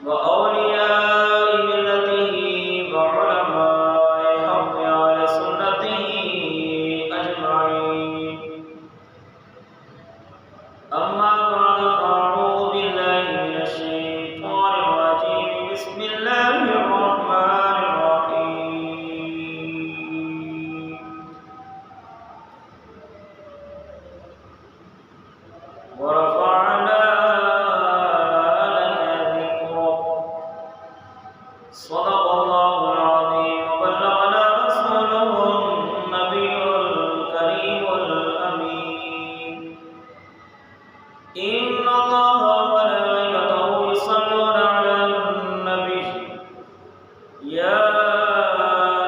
وأولياء ملته وعلماء حق على سنته أجمعين. أما بعد فأعوذ بالله من الشيطان الرجيم. بسم الله الرحمن الرحيم. ورفعنا لك ذكرك. صدق الله العظيم وبلغنا رسوله النبي الكريم الأمين. إن الله وملائكته يصلون على النبي يا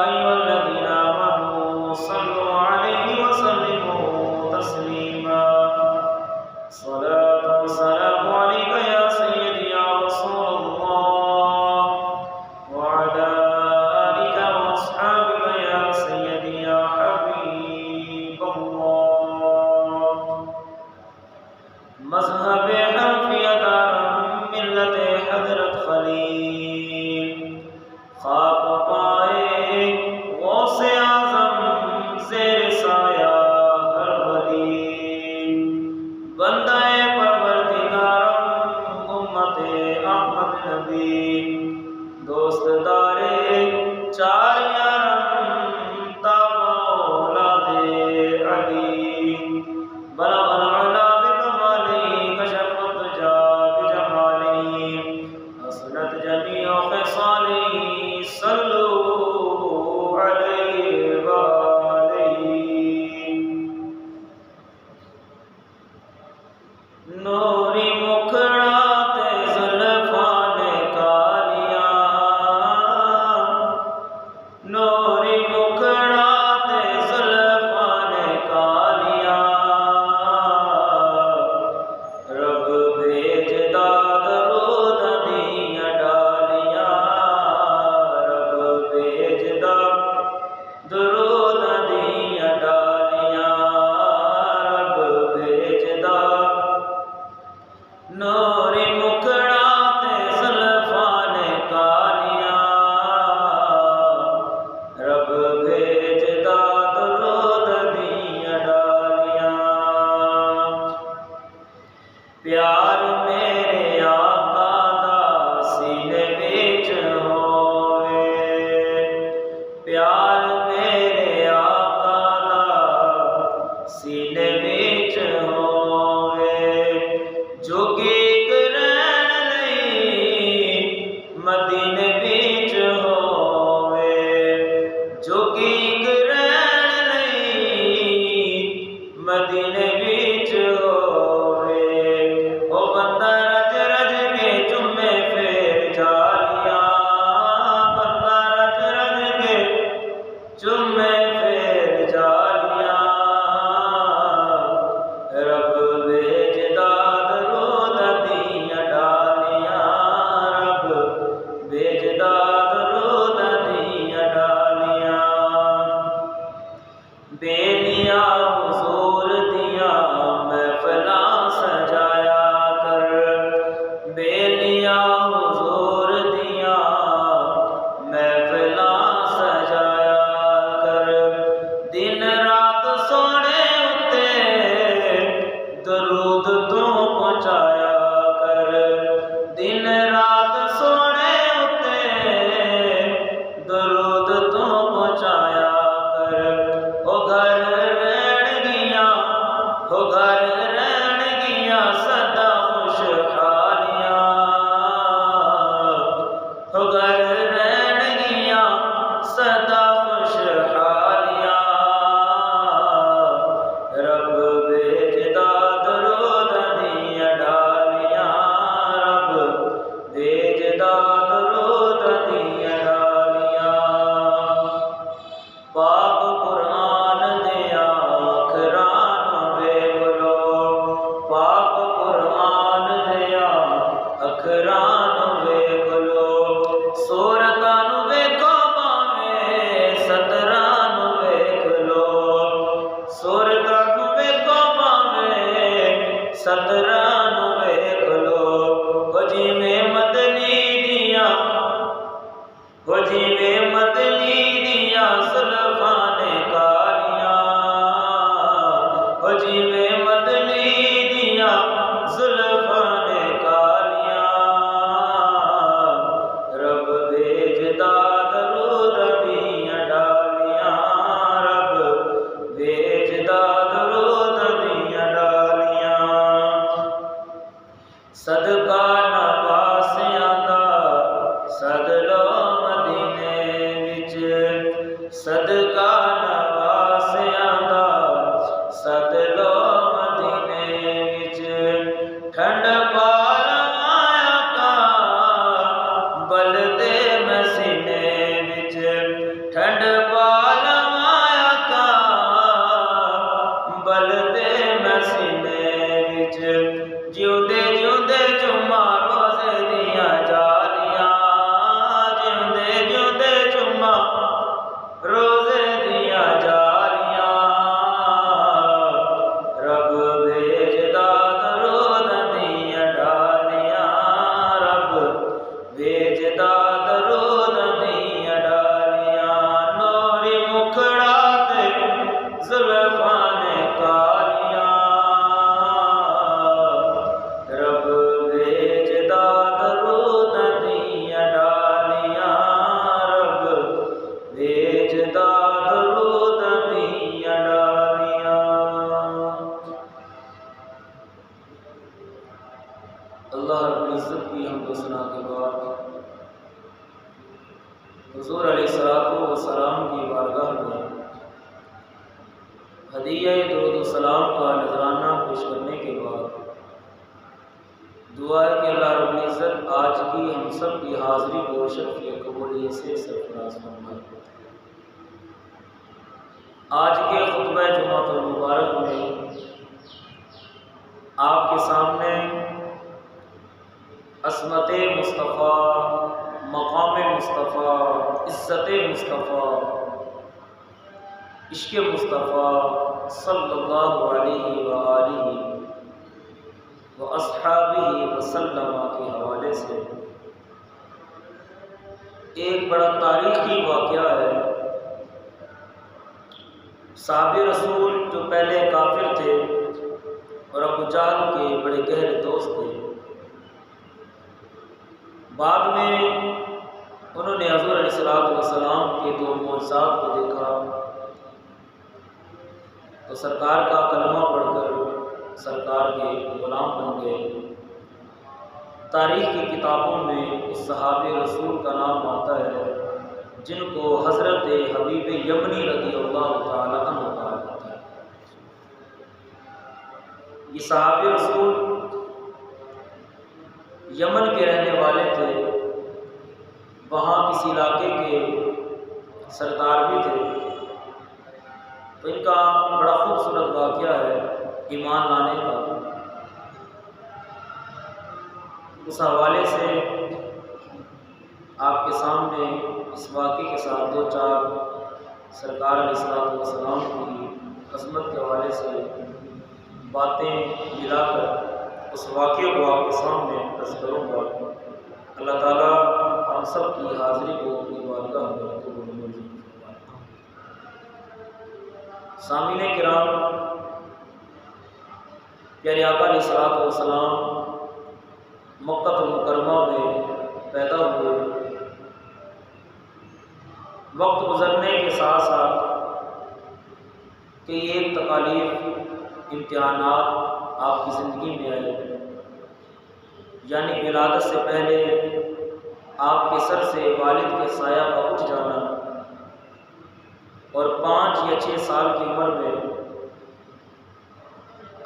أيها الذين آمنوا صلوا عليه وسلموا تسليما. صلاة وسلام عليك يا سيدي يا رسول الله وعلى آلك وأصحابك يا سيدي يا حبيب الله. مذهب حنفیہ دارم ملت حضرت خلیل خاک پائے غوث اعظم زیر سایہ ہر ولی بندہ پروردگارم امت احمد نبی دوست دارے چار یارم تابع اولاد علی بلغ العلا بکمالی کشف الدجا بجمالی حسنت جمیع خصالی صلو علیہ وآلہ. نوری مکھڑات زلفان کالیا نوری مکھڑات زلفان کالیا رب بھیجدا درود دیاں ڈالیاں رب بھیجدا درود دیاں ڈالیاں رب بھیجدا نوری مکھڑات زلفان کالیا رب بھیجدا درود دیاں ڈالیاں. پیار میرے آقا دا سینے وچ ہوئے پیار میرے آقا دا سینے وچ ہوئے جوگی کرن لئی مدینے وچ ہوئے جوگی کرن لئی مدینے وچ ہوئے او بندہ رج رج کے چومے پھر جالیاں بندہ رج رج کے چومے پھر جالیاں رب بھیجدا درود دیاں ڈالیاں رب بھیجدا درود دیاں ڈالیاں. بیلیاں حضور دیاں محفلاں سجایا کر بیلیاں حضور دیاں محفلاں سجایا کر دن رات سونے اتے درود تو پہنچایا کر دن رات سونے اتے درود تو پہنچایا کر. او گھر رہن گیاں سدا خوشحالیاں او گھر رہن گیاں سدا خوشحالیاں رب بھیجدا درود دیاں ڈالیاں رب بھیجدا درود دیاں ڈالیاں. پاک قرآن دیاں اکھراں نوں ویکھ لو پاک قرآن دیاں اکھراں نوں ویکھ لو سورتاں نوں ویکھو بھاویں ستراں نوں ویکھ لو سورتاں نوں ویکھو بھاویں ستراں نوں ویکھ لو او جویں مدنی ہو جیویں مدنی دیا زلفاں نے کالیاں، ہو جیویں مدنی دیا زلفاں نے کالیاں، رب بھیجدا درود دیاں ڈالیاں، رب بھیجدا درود دیاں ڈالیاں، صدقہ نواسیاں دا سد لو مدینے وچ، صدقہ نواسیاں دا سد لو مدینے وچ، ٹھنڈ پا لواں کا بلدے میں سینے وچ، ٹھنڈ پا لواں کا بلدے میں سینے وچ، جیوندے جیوندے چما روزے دیاں جالیاں، جیوندے جیوندے چما روزے دیاں جالیاں، رب بھیجدا درود دیاں ڈالیاں، رب بھیجدا درود دیاں ڈالیاں، نوری مکھڑا تے زلفاں نے کالیاں، رب بھیجدا درود دیاں ڈالیاں، رب بھیجدا درود دیاں ڈالیاں۔ اللہ رب العزت کی حمد و ثنا کے بعد حضور علیہ السلام کی بارگاہ میں ہدیہ درود و سلام کا نذرانہ پیش کرنے کے بعد دعا ہے کہ اللہ رب العزت آج کی ہم سب کی حاضری کو شرف قبولیت سے سرفراز فرمائے۔ آج کے خطبہ جمعۃ المبارک میں آپ کے سامنے عصمت مصطفیٰ، مقام مصطفیٰ، عزت مصطفیٰ، عشق مصطفیٰ صلی اللہ علیہ وآلہ وَأَصْحَابِهِ وسلم کے حوالے سے ایک بڑا تاریخی واقعہ ہے۔ صحابہ رسول جو پہلے کافر تھے اور ابو جہل کے بڑے گہرے دوست تھے، بعد میں انہوں نے حضور علیہ السلام کے دو معجزات کو دیکھا تو سرکار کا کلمہ پڑھ کر سرکار کے غلام بن گئے۔ تاریخ کی کتابوں میں اس صحابہ رسول کا نام آتا ہے جن کو حضرت حبیب یمنی رضی اللہ تعالی عنہ کہا جاتا ہے۔ یہ صحابہ رسول یمن کے رہنے والے تھے، وہاں کسی علاقے کے سردار بھی تھے، تو ان کا بڑا خوبصورت واقعہ ہے ایمان لانے کا۔ اس حوالے سے آپ کے سامنے اس واقعے کے ساتھ دو چار سرکار علیہ السلام کی عظمت کے حوالے سے باتیں ملا کر اس واقعے کو آپ کے سامنے پیش کروں گا۔ اللہ تعالیٰ ہم سب کی حاضری کو اپنی بارگاہ میں قبول منظور فرمائے۔ سامعین کرام، پیارے آقا علیہ السلام مکہ المکرمہ میں پیدا ہوئے۔ وقت گزرنے کے ساتھ ساتھ کئی ایک تکالیف، امتحانات آپ کی زندگی میں آئے، یعنی ولادت سے پہلے آپ کے سر سے والد کے سایہ کا اٹھ جانا، اور 5 یا 6 سال کی عمر میں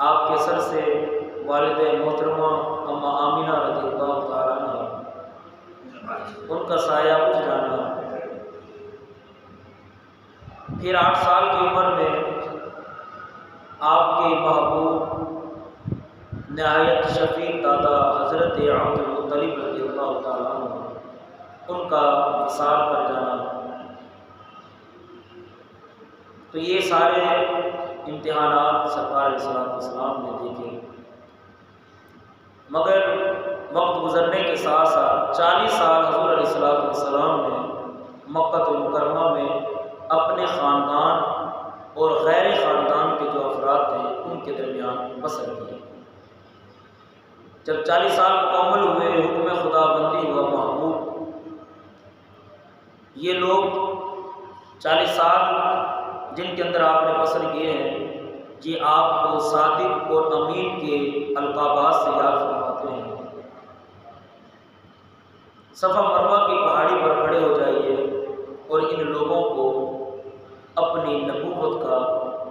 آپ کے سر سے والد محترمہ اما آمینہ رضی اللہ تعالیٰ عنہ ان کا سایہ اٹھ جانا، پھر 8 سال کی عمر میں آپ کے محبوب نہایت شفیق دادا حضرت عبد المطلب رضی اللہ تعالیٰ عنہ ان کا وصال کر جانا۔ تو یہ سارے امتحانات سرکار علیہ السلام نے دیکھے، مگر وقت گزرنے کے ساتھ ساتھ 40 سال حضور علیہ السلام نے مکہ المکرمہ میں اپنے خاندان اور غیر خاندان کے جو افراد تھے ان کے درمیان بسر کی۔ جب 40 سال مکمل ہوئے، حکم خدا بندی ہوا محبوب، یہ لوگ 40 سال جن کے اندر آپ نے بسر کیے ہیں، یہ آپ کو صادق اور امین کے القابات سے یاد فرماتے ہیں۔ صفا مروہ کی پہاڑی پر کھڑے ہو جائیے اور ان لوگوں کو اپنی نبوت کا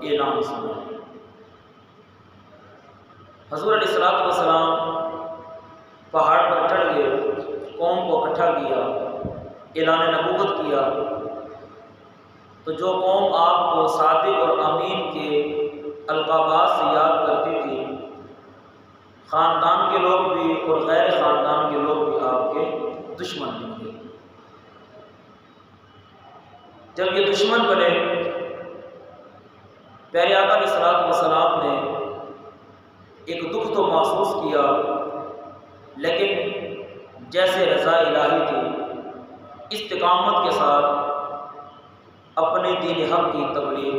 اعلان سنائیں۔ حضور علیہ الصلوۃ والسلام پہاڑ پر چڑھ گئے، قوم کو اکٹھا کیا، اعلان نبوت کیا، تو جو قوم آپ کو صادق اور امین کے القابات سے یاد کرتی تھی، خاندان کے لوگ بھی اور غیر خاندان کے لوگ بھی آپ کے دشمن بن گئے۔ جب یہ دشمن بنے، پیارے آقا علیہ الصلوۃ والسلام نے ایک دکھ تو محسوس کیا، لیکن جیسے رضا الہی تھی، استقامت کے ساتھ اپنے دین حق کی تبلیغ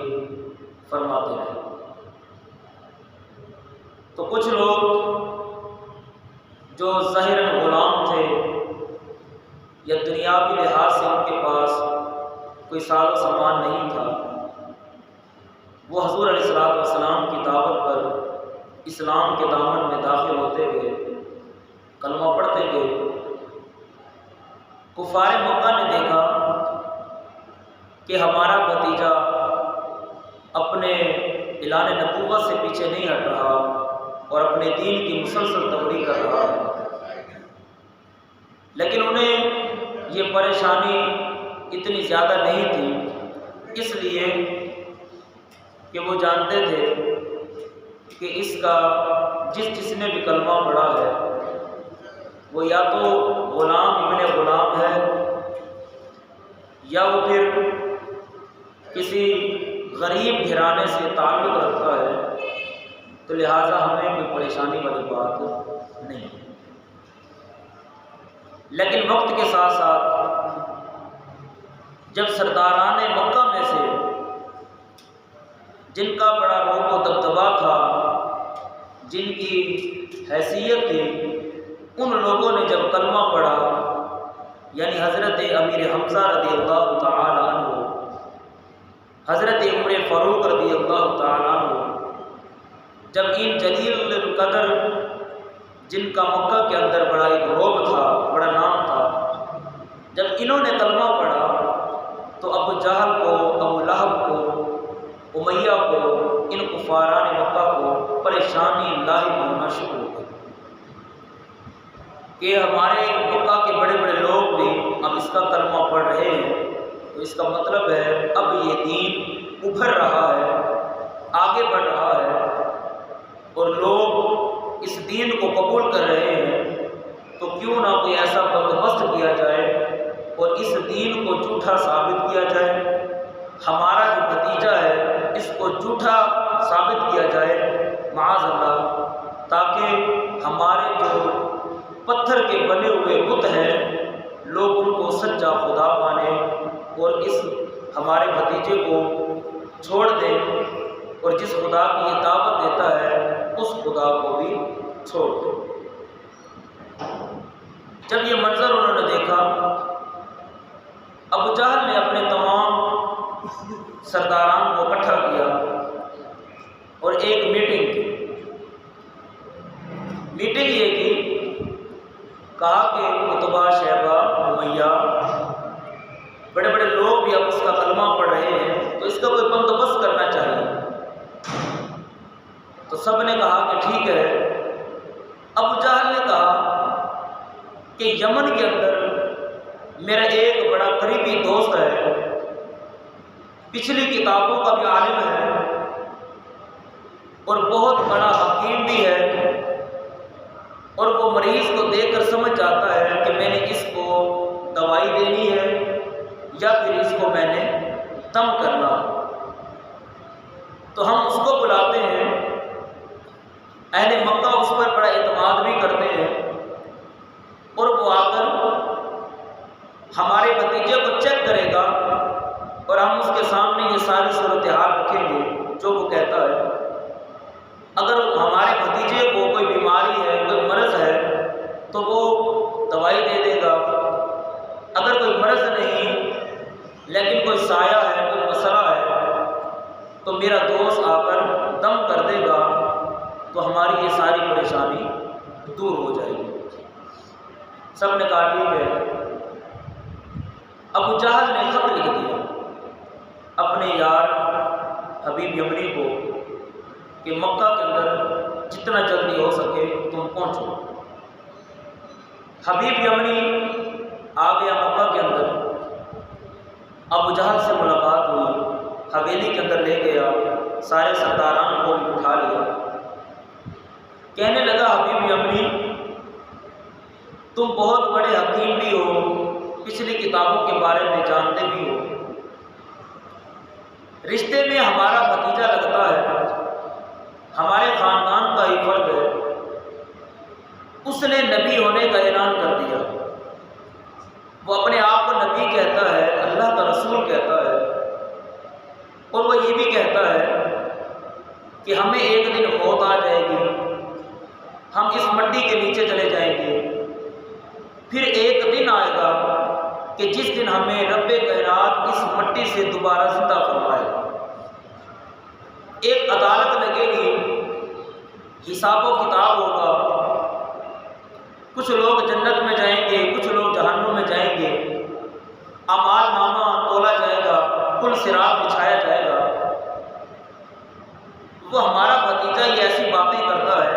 فرماتے رہے۔ تو کچھ لوگ جو ظاہراً غلام تھے یا دنیاوی لحاظ سے ان کے پاس کوئی ساز و سامان نہیں تھا، وہ حضور علیہ الصلوۃ والسلام کی دعوت پر اسلام کے دامن میں داخل ہوتے گئے، کلمہ پڑھتے گئے۔ کفار مکہ نے دیکھا کہ ہمارا بھتیجا اپنے اعلان نبوت سے پیچھے نہیں ہٹ رہا اور اپنے دین کی مسلسل تبلیغ کر رہا ہے، لیکن انہیں یہ پریشانی اتنی زیادہ نہیں تھی، اس لیے کہ وہ جانتے تھے کہ اس کا جس نے بھی کلمہ پڑھا ہے وہ یا تو غلام ابن غلام ہے یا وہ پھر کسی غریب گھرانے سے تعلق رکھتا ہے، تو لہٰذا ہمیں کوئی پریشانی والی بات نہیں۔ لیکن وقت کے ساتھ ساتھ جب سرداران مکہ میں سے جن کا بڑا رعب و دبدبا تھا، جن کی حیثیت تھی، ان لوگوں نے جب کلمہ پڑھا، یعنی حضرت امیر حمزہ رضی اللہ تعالی عنہ، حضرت عمر فاروق رضی اللہ تعالی عنہ، جب ان جلیل القدر جن کا مکہ کے اندر بڑا ایک رعب تھا، بڑا نام تھا، جب انہوں نے کلمہ پڑھا تو ابو جہل کو، ابو لہب کو، امیہ کو، ان کفاران مکہ کو پریشانی لاحق ہونا شروع ہو گئی کہ ہمارے مکہ کے بڑے بڑے لوگ بھی اب اس کا کلمہ پڑھ رہے ہیں، تو اس کا مطلب ہے اب یہ دین ابھر رہا ہے، آگے بڑھ رہا ہے اور لوگ اس دین کو قبول کر رہے ہیں، تو کیوں نہ کوئی ایسا بندوبست کیا جائے اور اس دین کو جھوٹا ثابت کیا جائے، ہمارا جو بھتیجا ہے اس کو جھوٹا ثابت کیا جائے معاذ اللہ، تاکہ ہمارے جو پتھر کے بنے ہوئے بت ہیں لوگ ان کو سچا خدا مانیں اور اس ہمارے بھتیجے کو چھوڑ دیں اور جس خدا کی یہ دعوت دیتا ہے اس خدا کو بھی چھوڑ دیں۔ جب یہ منظر انہوں نے دیکھا، ابو جہل نے اپنے تمام سرداران کو اکٹھا کیا اور ایک میٹنگ کی۔ میٹنگ یہ کی، کہا کہ عتبہ، شیبہ، امیہ، بڑے بڑے لوگ بھی اب اس کا کلمہ پڑھ رہے ہیں، تو اس کا کوئی بندوبست کرنا چاہیے۔ تو سب نے کہا کہ ٹھیک ہے۔ ابو جہل نے کہا کہ یمن کے اندر میرا ایک بڑا قریبی دوست ہے، پچھلی کتابوں کا بھی عالم ہے اور بہت بڑا حکیم بھی ہے، اور وہ مریض کو دیکھ کر سمجھ جاتا ہے کہ میں نے اس کو دوائی دینی ہے یا پھر اس کو میں نے دم کرنا، تو ہم اس کو بلاتے ہیں۔ اہل مکہ اس پر بڑا اعتماد بھی کرتے ہیں اور وہ آ کر ہمارے بھتیجے کو چیک کرے گا میرا دوست آ کر دم کر دے گا تو ہماری یہ ساری پریشانی دور ہو جائے گی۔ سب نے کہا ٹھیک ہے۔ ابو جہل نے خط لکھ دیا اپنے یار حبیب یمنی کو کہ مکہ کے اندر جتنا جلدی ہو سکے تم پہنچو۔ حبیب یمنی آ گیا مکہ کے اندر، ابو جہل سے ملاقات ہوئی، حویلی کے اندر لے گیا، سارے سرداران کو بھی اٹھا لیا۔ کہنے لگا حبیب یمنی تم بہت بڑے حکیم بھی ہو، پچھلی کتابوں کے بارے میں جانتے بھی ہو، رشتے میں ہمارا بھتیجا لگتا ہے، ہمارے خاندان کا ہی فرد ہے، اس نے نبی ہونے کا اعلان کر دیا۔ وہ اپنے آپ کو نبی کہتا ہے، اللہ کا رسول کہتا ہے، اور وہ یہ بھی کہتا ہے کہ ہمیں ایک دن موت آ جائے گی، ہم اس مٹی کے نیچے چلے جائیں گے، پھر ایک دن آئے گا کہ جس دن ہمیں رب کائنات اس مٹی سے دوبارہ زندہ فرمائے گا، ایک عدالت لگے گی، حساب و کتاب ہوگا، کچھ لوگ جنت میں جائیں گے، کچھ لوگ جہنم میں جائیں گے، اعمال نامہ تولا جائے گا، پل صراط بچھایا جائے گا۔ وہ ہمارا بھتیجا یہ ایسی باتیں کرتا ہے،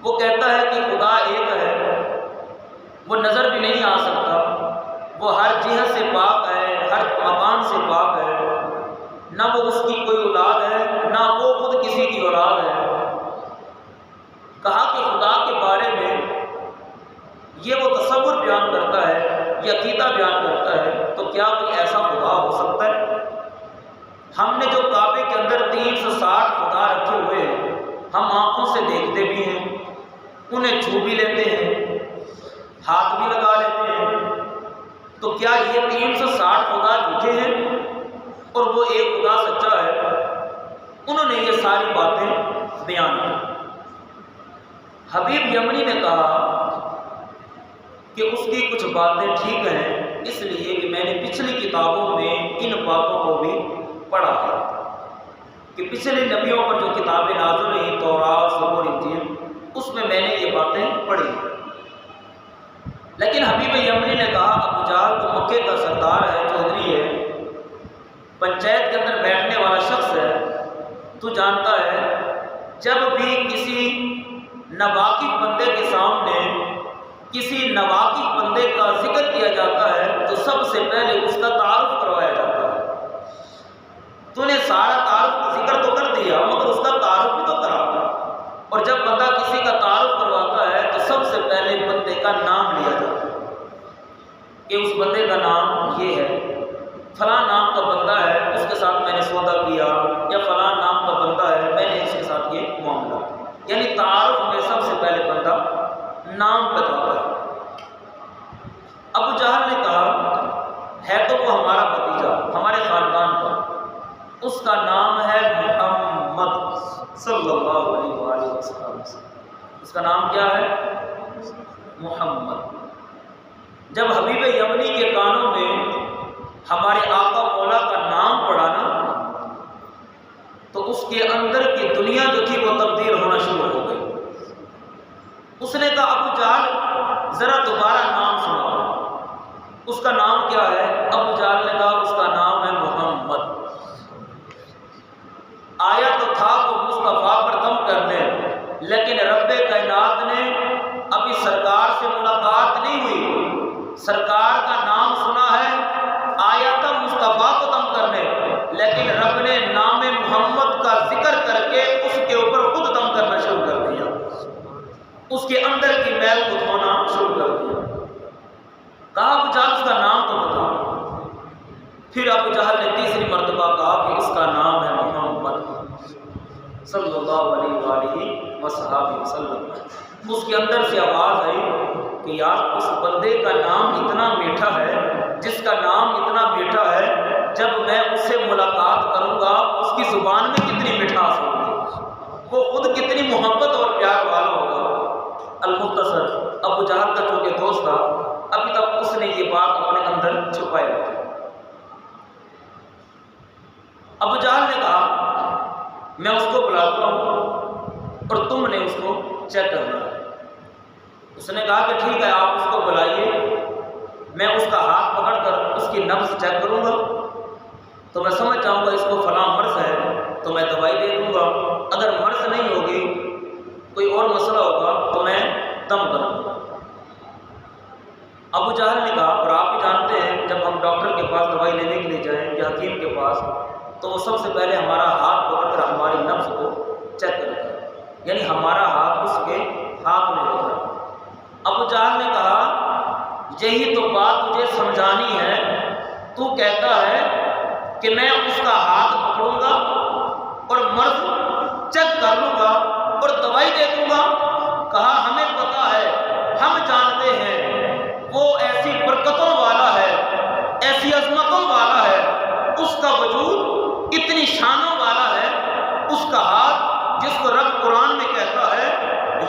وہ کہتا ہے کہ خدا ایک ہے، وہ نظر بھی نہیں آ سکتا، وہ ہر جہت سے پاک ہے، ہر مکان سے پاک ہے، نہ وہ اس کی کوئی اولاد ہے، نہ وہ خود کسی کی اولاد ہے۔ کہا کہ خدا کے بارے میں یہ وہ تصور بیان کرتا ہے، یہ عقیدہ بیان کرتا ہے، تو کیا کوئی ایسا خدا ہو سکتا ہے؟ ہم نے جو کعبے کے اندر 360 خدا رکھے ہوئے ہیں، ہم آنکھوں سے دیکھتے بھی ہیں، انہیں چھو بھی لیتے ہیں، ہاتھ بھی لگا لیتے ہیں، تو کیا یہ 360 خدا جھوٹے ہیں اور وہ ایک خدا سچا ہے؟ انہوں نے یہ ساری باتیں بیان کی۔ حبیب یمنی نے کہا کہ اس کی کچھ باتیں ٹھیک ہیں، اس لیے کہ میں نے پچھلی کتابوں میں ان باتوں کو بھی پڑھا ہے کہ پچھلے نبیوں پر جو کتابیں نازل ہوئی، تورات، زبور، انجیل، اس میں نے یہ باتیں پڑھی۔ لیکن حبیب یمنی نے کہا ابو جہل تو مکے کا سردار ہے، چودھری ہے، پنچایت کے اندر بیٹھنے والا شخص ہے، تو جانتا ہے جب بھی کسی ناواقف بندے کے سامنے کسی ناواقف بندے کا ذکر کیا جاتا ہے تو سب سے پہلے اس کا تعارف کروایا جاتا ہے۔ تو نے سارا تعارف ذکر تو کر دیا مگر اس کا تعارف بھی تو کرا، اور جب بندہ کسی کا تعارف کرواتا ہے تو سب سے پہلے بندے کا نام لیا جاتا ہے کہ اس بندے کا نام یہ ہے، فلاں نام کا بندہ ہے، اس کے ساتھ میں نے سودا کیا، یا فلاں نام کا بندہ ہے، میں نے اس کے ساتھ یہ معاملہ کیا۔ یعنی تعارف میں سب سے پہلے بندہ نام بتاتا ہے۔ ابو جہل نے کہا ہے تو وہ ہمارا بھتیجا، ہمارے خاندان کا، اس کا نام ہے محمد صلی اللہ علیہ وآلہ وسلم۔ اس کا نام کیا ہے؟ محمد۔ جب حبیب یمنی کے کانوں میں ہمارے آقا مولا کا نام پڑا نا تو اس کے اندر کی دنیا جو تھی وہ تبدیل ہونا شروع ہو گئی۔ اس نے کہا ابو جہل ذرا دوبارہ نام سناؤ، اس کا نام کیا ہے؟ ابو جہل نے کہا اس کا نام ہے محمد۔ آیا تو تھا وہ مصطفیٰ پر دم کرنے، لیکن رب کائنات نے ابھی سرکار سے ملاقات نہیں ہوئی، سرکار کا نام سنا ہے، آیا تھا مصطفیٰ کو دم کرنے، لیکن رب نے نام محمد کا ذکر کر کے اس کے اوپر خود دم کرنا شروع کر دیا، اس کے اندر کی میل کو دھونا شروع کر دیا۔ کہا ابو جہل اس کا نام تو بتا۔ پھر ابو جہل نے تیسری مرتبہ کہا کہ اس کا نام ہے محمد صلی اللہ علیہ وآلہ وسلم۔ اس کے اندر سے آواز آئی کہ یار اس بندے کا نام اتنا میٹھا ہے، جس کا نام اتنا میٹھا ہے، جب میں اس سے ملاقات کروں گا اس کی زبان میں کتنی مٹھاس ہوگی، وہ خود کتنی محبت اور پیار والا ہوگا۔ المختصر ابو جہل کا چونکہ دوست تھا، ابھی تک اس نے یہ بات اپنے اندر چھپائے رکھی۔ ابو جہل نے کہا میں اس کو بلاتا ہوں اور تم نے اس کو چیک کرنا ہے۔ اس نے کہا کہ ٹھیک ہے، آپ اس کو بلائیے، میں اس کا ہاتھ پکڑ کر اس کی نبض چیک کروں گا، تو میں سمجھ جاؤں گا اس کو فلاں مرض ہے تو میں دوائی دے دوں گا، اگر مرض نہیں ہوگی، کوئی اور مسئلہ ہوگا تو میں دم کر دوں گا۔ ابو جہل نے کہا، اور آپ بھی جانتے ہیں جب ہم ڈاکٹر کے پاس دوائی لینے کے لیے جائیں یا حکیم کے پاس، تو وہ سب سے پہلے ہمارا ہاتھ پکڑ کر ہماری نبض کو چیک کرتا ہے، یعنی ہمارا ہاتھ اس کے ہاتھ میں ہوتا ہے۔ ابو جہل نے کہا، یہی تو بات تجھے سمجھانی ہے، تو کہتا ہے کہ میں اس کا ہاتھ پکڑوں گا اور مرض چیک کر لوں گا اور دوائی دے دوں گا۔ کہا، ہمیں پتا ہے، ہم جانتے ہیں وہ ایسی برکتوں والا ہے، ایسی عظمتوں والا ہے، اس کا وجود اتنی شانوں والا ہے، اس کا ہاتھ جس کو رب قرآن میں کہتا ہے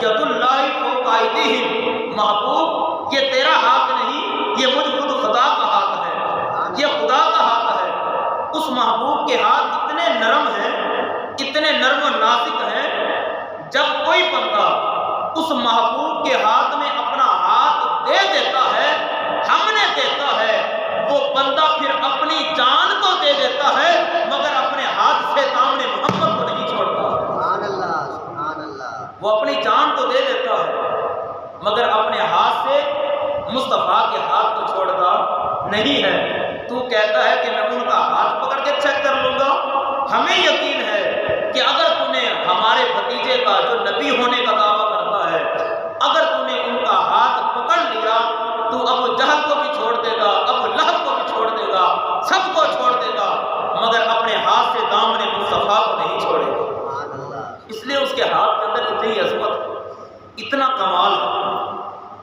ید اللہ فوق ایدیہم، محبوب یہ تیرا ہاتھ نہیں، یہ مجھ خود خدا کا ہاتھ ہے، یہ خدا کا ہاتھ ہے۔ اس محبوب کے ہاتھ اتنے نرم ہیں، اتنے نرم و نازک ہیں، جب کوئی بندہ اس محبوب کے ہاتھ میں اپنا ہاتھ دے دیتا ہے، ہم نے دیتا ہے، وہ بندہ پھر اپنی جان تو دے دیتا ہے مگر اپنے ہاتھ سے دامن محمد کو نہیں چھوڑتا۔ سبحان اللہ، سبحان اللہ۔ وہ اپنی جان تو دے دیتا ہے مگر اپنے ہاتھ سے مصطفیٰ کے ہاتھ کو چھوڑتا نہیں ہے۔ تو کہتا ہے کہ میں ان کا ہاتھ پکڑ کے چیک کر لوں گا۔ ہمیں یقین ہے کہ اگر تو نے ہمارے بھتیجے کا جو نبی ہونے کا دعویٰ کرتا ہے، اگر تو نے ان کا ہاتھ پکڑ لیا تو ابو جہل کو بھی چھوڑ دے گا، ابو لہب کو بھی چھوڑ دے گا، سب کو چھوڑ دے گا مگر اپنے ہاتھ سے دامن مصطفیٰ کو نہیں چھوڑے گا۔ اس لیے اس کے ہاتھ کے اندر اتنی عظمت، اتنا کمال ہے۔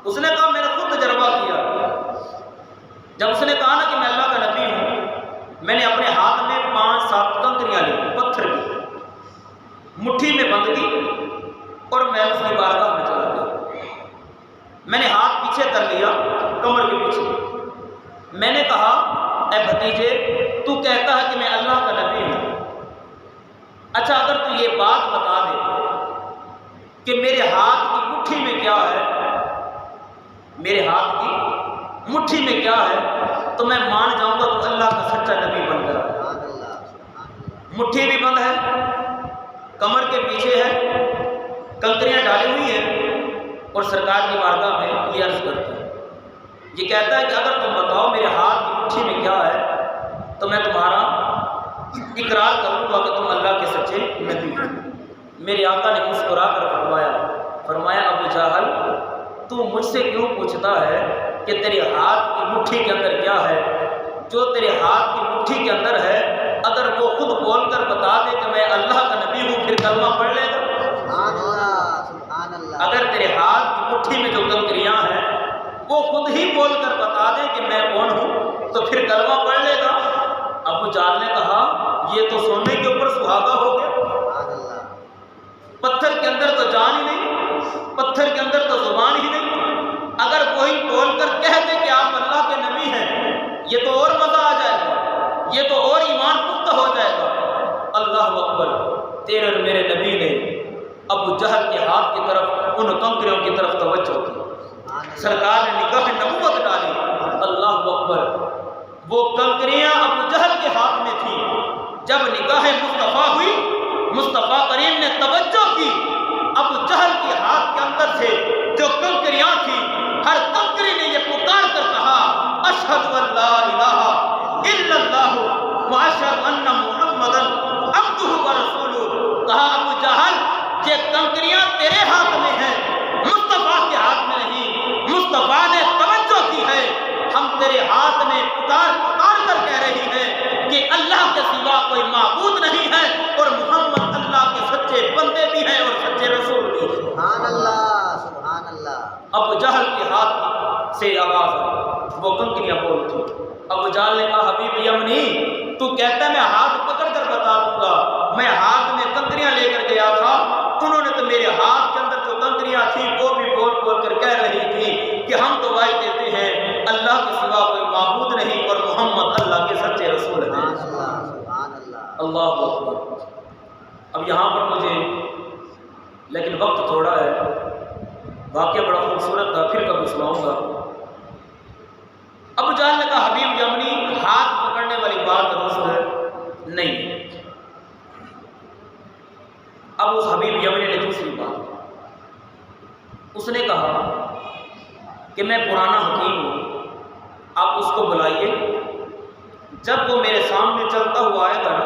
اس نے کہا، میں نے خود تجربہ کیا، جب اس نے کہا نا کہ میں اللہ کا نبی ہوں، میں نے اپنے ہاتھ میں 5-7 کنکریاں لی، پتھر کی مٹھی میں بند کی اور میں اس کی بارگاہ میں چلا گیا۔ میں نے ہاتھ پیچھے کر لیا، کمر کے پیچھے۔ میں نے کہا، اے بھتیجے، تو کہتا ہے کہ میں اللہ کا نبی ہوں، اچھا اگر تو یہ بات بتا دے کہ میرے ہاتھ کی مٹھی میں کیا ہے، میرے ہاتھ کی مٹھی میں کیا ہے، تو میں مان جاؤں گا تو اللہ کا سچا نبی بن گیا۔ مٹھی بھی بند ہے، کمر کے پیچھے ہے، کنکریاں ڈالی ہوئی ہیں، اور سرکار کی بارگاہ میں یہ عرض کرتا ہے، یہ کہتا ہے کہ اگر تم بتاؤ میرے ہاتھ کی مٹھی میں کیا ہے تو میں تمہارا اقرار کروں گا کہ تم اللہ کے سچے نبی ہو۔ میرے آقا نے مسکرا کر فرمایا، ابو جہل، تو مجھ سے کیوں پوچھتا ہے کہ تیرے ہاتھ کی مٹھی کے اندر کیا ہے؟ جو تیرے ہاتھ کی مٹھی کے اندر ہے، اگر وہ خود بول کر بتا دے کہ میں اللہ کا نبی ہوں، پھر کلمہ پڑھ لے گا۔ سبحان اللہ، سبحان اللہ۔ اگر تیرے ہاتھ کی مٹھی میں جو کنکریاں ہیں وہ خود ہی بول کر بتا دے کہ میں کون ہوں، تو پھر کلمہ پڑھ لے گا۔ ابو جہل نے کہا، یہ تو سونے کے اوپر سہاگا ہو گیا، پتھر کے اندر تو جان ہی نہیں، پتھر کے اندر تو زبان ہی نہیں، اگر کوئی بول کر کہہ دے کہ آپ اللہ کے نبی ہیں، یہ تو اور مزہ آ جائے گا، یہ تو اور ایمان پختہ ہو جائے گا۔ اللہ اکبر، تیرے اور میرے نبی نے ابو جہل کے ہاتھ کی طرف، ان کنکریوں کی طرف توجہ کی، سرکار نے نگاہ نبوت ڈالی۔ اللہ اکبر، وہ کنکریاں ابو جہل کے ہاتھ میں تھیں، جب نگاہ مصطفیٰ ہوئی، مصطفیٰ کریم نے توجہ کی، ابو جہل کے ہاتھ کے اندر سے جو کنکریاں تھیں، ہر کنکری نے یہ پکار کر کہا، اشہد ان لا الہ الا اللہ واشہد ان محمدًا عبدہ ورسولہ۔ کہا، ابو جہل، یہ کنکریاں تیرے ہاتھ میں ہیں، مصطفیٰ کے ہاتھ میں نہیں۔ مصطفیٰ نے توجہ کی ہے، ہم تیرے ہاتھ میں پکار کر کہہ رہی ہیں کہ اللہ کے سوا کوئی معبود نہیں ہے، اور محمد اللہ کے سچے بندے بھی ہیں اور سچے رسول بھی ہیں۔ سبحان اللہ، سبحان اللہ۔ ابو جہل کے ہاتھ سے آواز آئی، وہ کنکریاں بول اٹھی۔ ابو جہل نے کہا، حبیب یمنی، تو کہتا ہے میں ہاتھ پکڑ کر بتا دوں گا، میں ہاتھ میں کنکریاں لے کر گیا تھا، انہوں نے تو میرے ہاتھ کے اندر جو کنکریاں تھیں وہ بھی بول بول کر کہہ رہی تھی کہ ہم تو گواہی دیتے ہیں اللہ کے سوا کوئی معبود نہیں اور محمد اللہ کے سچے رسول ہیں۔ اللہ اکبر۔ اب یہاں پر مجھے لیکن وقت تھوڑا ہے، واقعہ بڑا خوبصورت تھا، پھر کبھی سناؤں گا۔ ابو جہل نے کہا حبیب یمنی ہاتھ پکڑنے والی بات درست نہیں۔ اب اس حبیب یمنی نے دوسری بات کی، اس نے کہا کہ میں پرانا حکیم ہوں، آپ اس کو بلائیے، جب وہ میرے سامنے چلتا ہوا آئے گا نا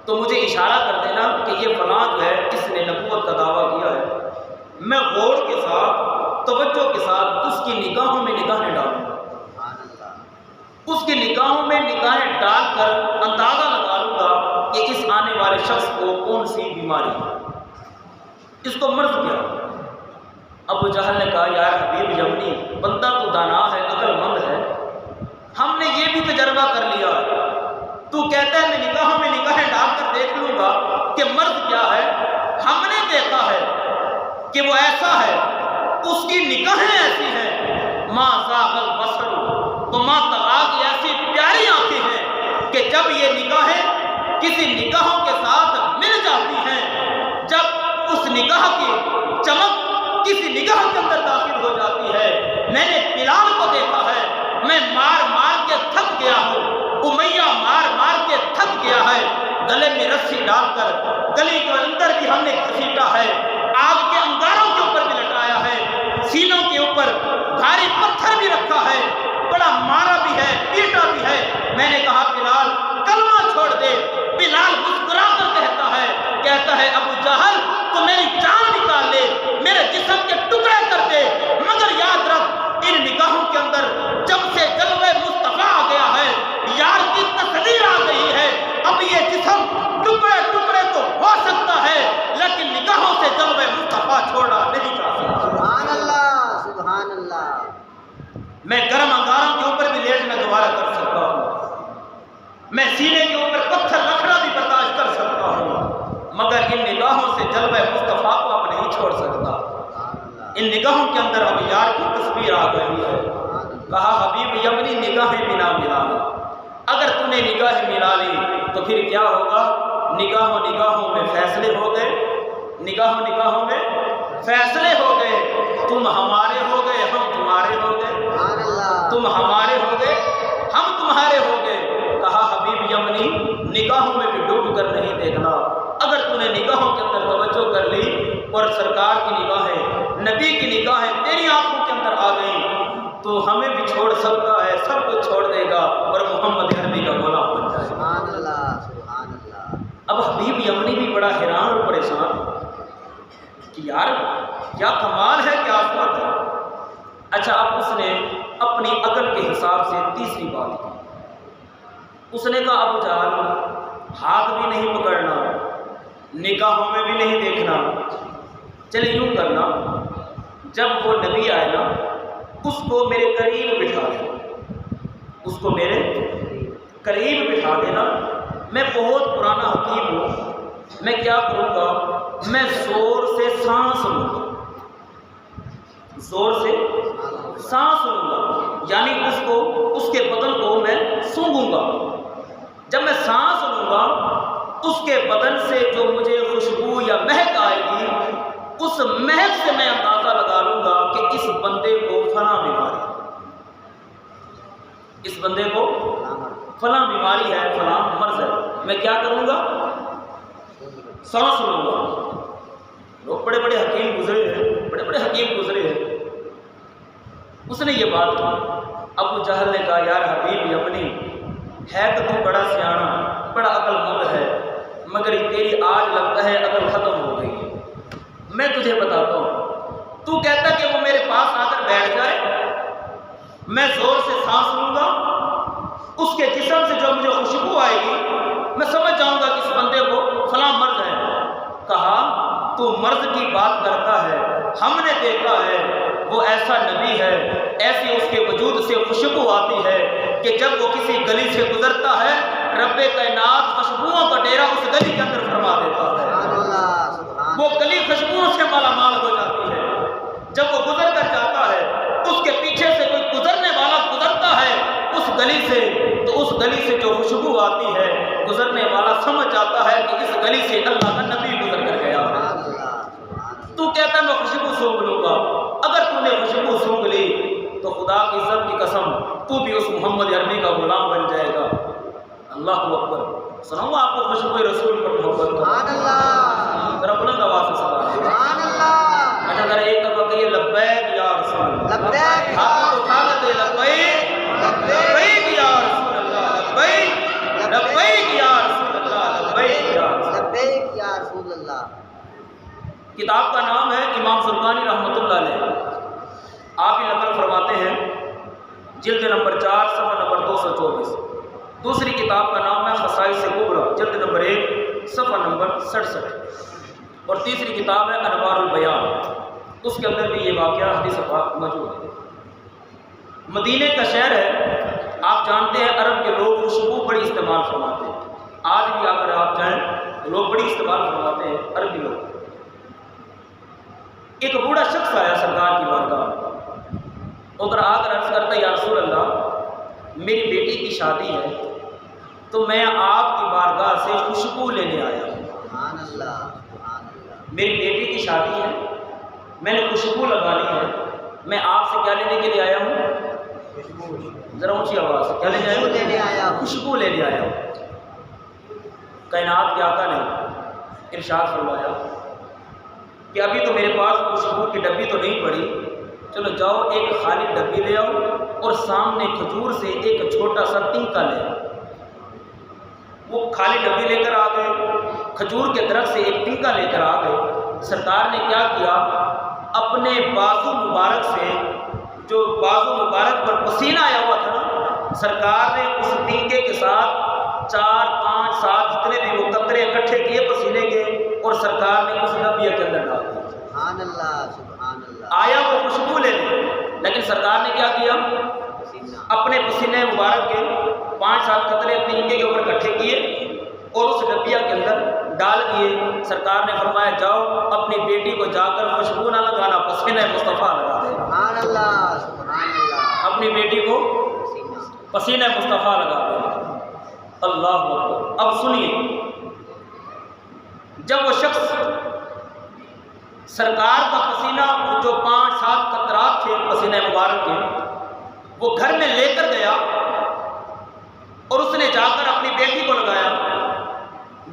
تو مجھے اشارہ کر دینا کہ یہ فلاں جو ہے اس نے نبوت کا دعویٰ کیا ہے، میں غور کے ساتھ توجہ کے ساتھ اس کی نگاہوں میں نگاہیں ڈالوں گا، اس کی نگاہوں میں نگاہیں ڈال کر اندازہ لگا لوں گا کہ اس آنے والے شخص کو کون سی بیماری ہے، اس کو مرض کیا۔ ابو جہل نے کہا یار حبیب یمنی بندہ تو دانا ہے، عقل مند ہے، ہم نے یہ بھی تجربہ کر لیا، تو کہتا ہے میں نگاہوں میں نگاہیں ڈال کر دیکھ لوں گا کہ مرض کیا ہے، ہم نے دیکھا ہے کہ وہ ایسا ہے، اس کی نگاہیں ایسی ہیں، ما زاغ البصر وما طغى، کی ایسی پیاری آنکھیں ہیں کہ جب یہ نگاہیں کسی نگاہوں کے ساتھ مل جاتی ہیں، جب اس نگاہ کی چمک کسی نگاہ کے اندر داخل ہو جاتی ہے، میں نے بلال کو دیکھا ہے، میں مار مار کے تھک گیا ہوں، امیہ مار مار کے تھک گیا ہے، گلے میں رسی ڈال کر گلی کے اندر بھی ہم نے گھسیٹا ہے، آگ کے انگاروں کے اوپر بھی لٹایا ہے، سینوں کے اوپر بھاری پتھر بھی رکھا ہے، بڑا مارا بھی ہے، پیٹا بھی ہے۔ میں نے کہا بلال کلمہ چھوڑ دے، بلال مسکرا کر کہتا ہے ابو جہل تو میری جان نکال لے، میرے جسم کے ٹکڑے کر دے، مگر یاد رکھ ان نگاہوں کے اندر جب سے جلوہ مصطفیٰ آ گیا ہے، یار کی تصویر آ گئی ہے، اب یہ جسم ٹکڑے ٹکڑے تو ہو سکتا ہے لیکن نگاہوں سے جلوہ مصطفیٰ چھوڑا نہیں جا سکتا۔ سبحان اللہ سبحان اللہ۔ میں گرم انگاروں کے اوپر بھی لیٹنا دوبارہ کر سکتا ہوں، میں سینے کے اوپر پتھر رکھنا بھی برداشت کر سکتا ہوں، مگر ان نگاہوں سے جلوہ مصطفیٰ کو اب نہیں چھوڑ سکتا۔ ان نگاہوں کے اندر اب یار کی تصویر آ گئی ہے۔ کہا حبیب یمنی نگاہیں بھی نہ ملانا، اگر تو نے نگاہیں ملا لی تو پھر کیا ہوگا؟ نگاہوں نگاہوں میں فیصلے ہو گئے، نگاہوں نگاہوں میں فیصلے ہو گئے، تم ہمارے ہو گئے ہم تمہارے ہو گئے، تم ہمارے ہو گئے ہم تمہارے ہو گئے۔ کہا حبیب یمنی نگاہوں میں بھی ڈوب کر نہیں دیکھنا، اگر تو نے نگاہوں کے اندر توجہ کر لی اور سرکار کی نگاہیں نبی کی نگاہیں تیری آنکھوں کے اندر آ گئیں تو ہمیں بھی چھوڑ سکتا ہے، سب کچھ چھوڑ دے گا اور محمد عربی کا غلام بن جائے گا۔ سبحان اللہ سبحان اللہ۔ اب حبیب یمنی بھی بڑا حیران اور پریشان کہ یار کیا کمال ہے، کیا عظمت ہے۔ اچھا اب اس نے اپنی عقل کے حساب سے تیسری بات کی، اس نے کہا ابو جہل ہاتھ بھی نہیں پکڑنا، نگاہوں میں بھی نہیں دیکھنا، چلے یوں کرنا جب وہ نبی آئے نا اس کو میرے قریب بٹھا دینا، اس کو میرے قریب بٹھا دینا، میں بہت پرانا حکیم ہوں، میں کیا کروں گا، میں زور سے سانس لوں گا، زور سے سانس لوں گا، یعنی اس کے بدن کو میں سونگھوں گا، جب میں سانس لوں گا اس کے بدن سے جو مجھے خوشبو یا مہک آئے گی، اس مہک سے میں اندازہ لگا لوں گا کہ اس بندے کو فلاں بیماری ہے، اس بندے کو فلاں بیماری ہے، فلاں مرض ہے۔ میں کیا کروں گا؟ سانس لوں گا۔ لوگ بڑے بڑے حکیم گزرے ہیں، بڑے بڑے حکیم گزرے ہیں، اس نے یہ بات کی۔ ابو جہل نے کہا یار حبیب یمنی ہے تو تو بڑا سیانا، بڑا عقل مند ہے، مگر تیری آج لگتا ہے عقل ختم ہو گئی ہے۔ میں تجھے بتاتا ہوں، تو کہتا کہ وہ میرے پاس آ کر بیٹھ جائے، میں زور سے سانس لوں گا، اس کے جسم سے جو مجھے خوشبو آئے گی میں سمجھ جاؤں گا کہ اس بندے کو فلاں مرض ہے۔ کہا تو مرض کی بات کرتا ہے، ہم نے دیکھا ہے وہ ایسا نبی ہے، ایسی اس کے وجود سے خوشبو آتی ہے کہ جب وہ کسی گلی سے گزرتا ہے رب کائنات خوشبوؤں کا ڈیرا اس گلی کے اندر فرما دیتا ہے، وہ گلی خوشبوؤں سے مالا مال ہو جاتی ہے۔ جب وہ گزر کر جاتا ہے اس کے پیچھے سے کوئی گزرنے والا گزرتا ہے اس گلی سے تو اس گلی سے جو خوشبو آتی ہے گزرنے والا سمجھ جاتا ہے کہ اس گلی سے اللہ کا نبی گزر کر گیا ہے۔ تو کہتا ہے میں خوشبو سونگھ لوں گا، اگر تو نے خوشبو سونگھ لی تو خدا کی عزت کی قسم تو بھی اس محمد عربی کا غلام بن جائے گا۔ اللہ اکبر۔ سناؤں آپ کو خوشبو رسول پر محبت کا؟ سبحان اللہ، ذرا بلند آواز سے سبحان اللہ، اچھا ذرا ایک دفعہ کہیے لبیک یا رسول اللہ، لبیک، ہاتھ اٹھا لیتے لبیک لبیک یا رسول اللہ، لبیک لبیک یا رسول اللہ، لبیک یا رسول اللہ۔ لبیک یا رسول اللہ۔ کتاب کا نام ہے امام زرقانی رحمۃ اللہ علیہ، آپ ہی نقل فرماتے ہیں، جلد نمبر 4 صفحہ نمبر 224۔ دوسری کتاب کا نام ہے خصائص کبریٰ، جلد نمبر 1 صفحہ نمبر 67۔ اور تیسری کتاب ہے انوار البیان، اس کے اندر بھی یہ واقعہ حدیث پاک موجود ہے۔ مدینہ کا شہر ہے، آپ جانتے ہیں عرب کے لوگ خوشبو بڑی استعمال فرماتے ہیں، آج بھی اگر آپ جائیں لوگ بڑی استعمال فرماتے ہیں عربی لوگ۔ ایک بوڑھا شخص آیا سرکار کی بارگاہ میں، ادھر آ کر عرض کرتا ہے یا رسول اللہ میری بیٹی کی شادی ہے تو میں آپ کی بارگاہ سے خوشبو لینے آیا ہوں۔ سبحان اللہ، سبحان اللہ۔ میری بیٹی کی شادی ہے، میں نے خوشبو لگا لی ہے، میں آپ سے کیا لینے کے لیے آیا ہوں؟ ذرا اونچی آواز سے، کیا لینے آیا ہوں؟ لینے آیا ہوں، خوشبو لینے آیا ہوں۔ کائنات کے آقا نے ارشاد فرمایا کہ ابھی تو میرے پاس خوشبو کی ڈبی تو نہیں پڑی، چلو جاؤ ایک خالی ڈبی لے آؤ اور سامنے کھجور سے ایک چھوٹا سا ٹنکا لے آؤ۔ وہ خالی ڈبی لے کر آ گئے، کھجور کے درخت سے ایک ٹنکا لے کر آ گئے۔ سرکار نے کیا کیا، اپنے بازو مبارک سے، جو بازو مبارک پر پسینہ آیا ہوا تھا نا، سرکار نے اس ٹنکے کے ساتھ 4 5 7 جتنے بھی وہ قطرے اکٹھے کیے پسینے کے، اور سرکار نے اس ڈبیا کے اندر ڈال دیا۔ سبحان اللہ، سبحان اللہ۔ آیا وہ خوشبو لینے، لیکن سرکار نے کیا کیا، اپنے پسینے مبارک کے 5 7 قطرے ٹنکے کے اوپر اکٹھے کیے اور اس ڈبیا کے اندر ڈال دیے۔ سرکار نے فرمایا جاؤ اپنی بیٹی کو جا کر خوشبو نہ لگانا، پسینہ مصطفیٰ لگا دے۔ سبحان اللہ، سبحان اللہ۔ اپنی بیٹی کو پسینہ مصطفیٰ لگا دے۔ اللہ اکبر۔ اب سنیے، جب وہ شخص سرکار کا پسینہ جو 5 7 قطرات تھے پسینہ مبارک کے، وہ گھر میں لے کر گیا اور اس نے جا کر اپنی بیٹی کو لگایا۔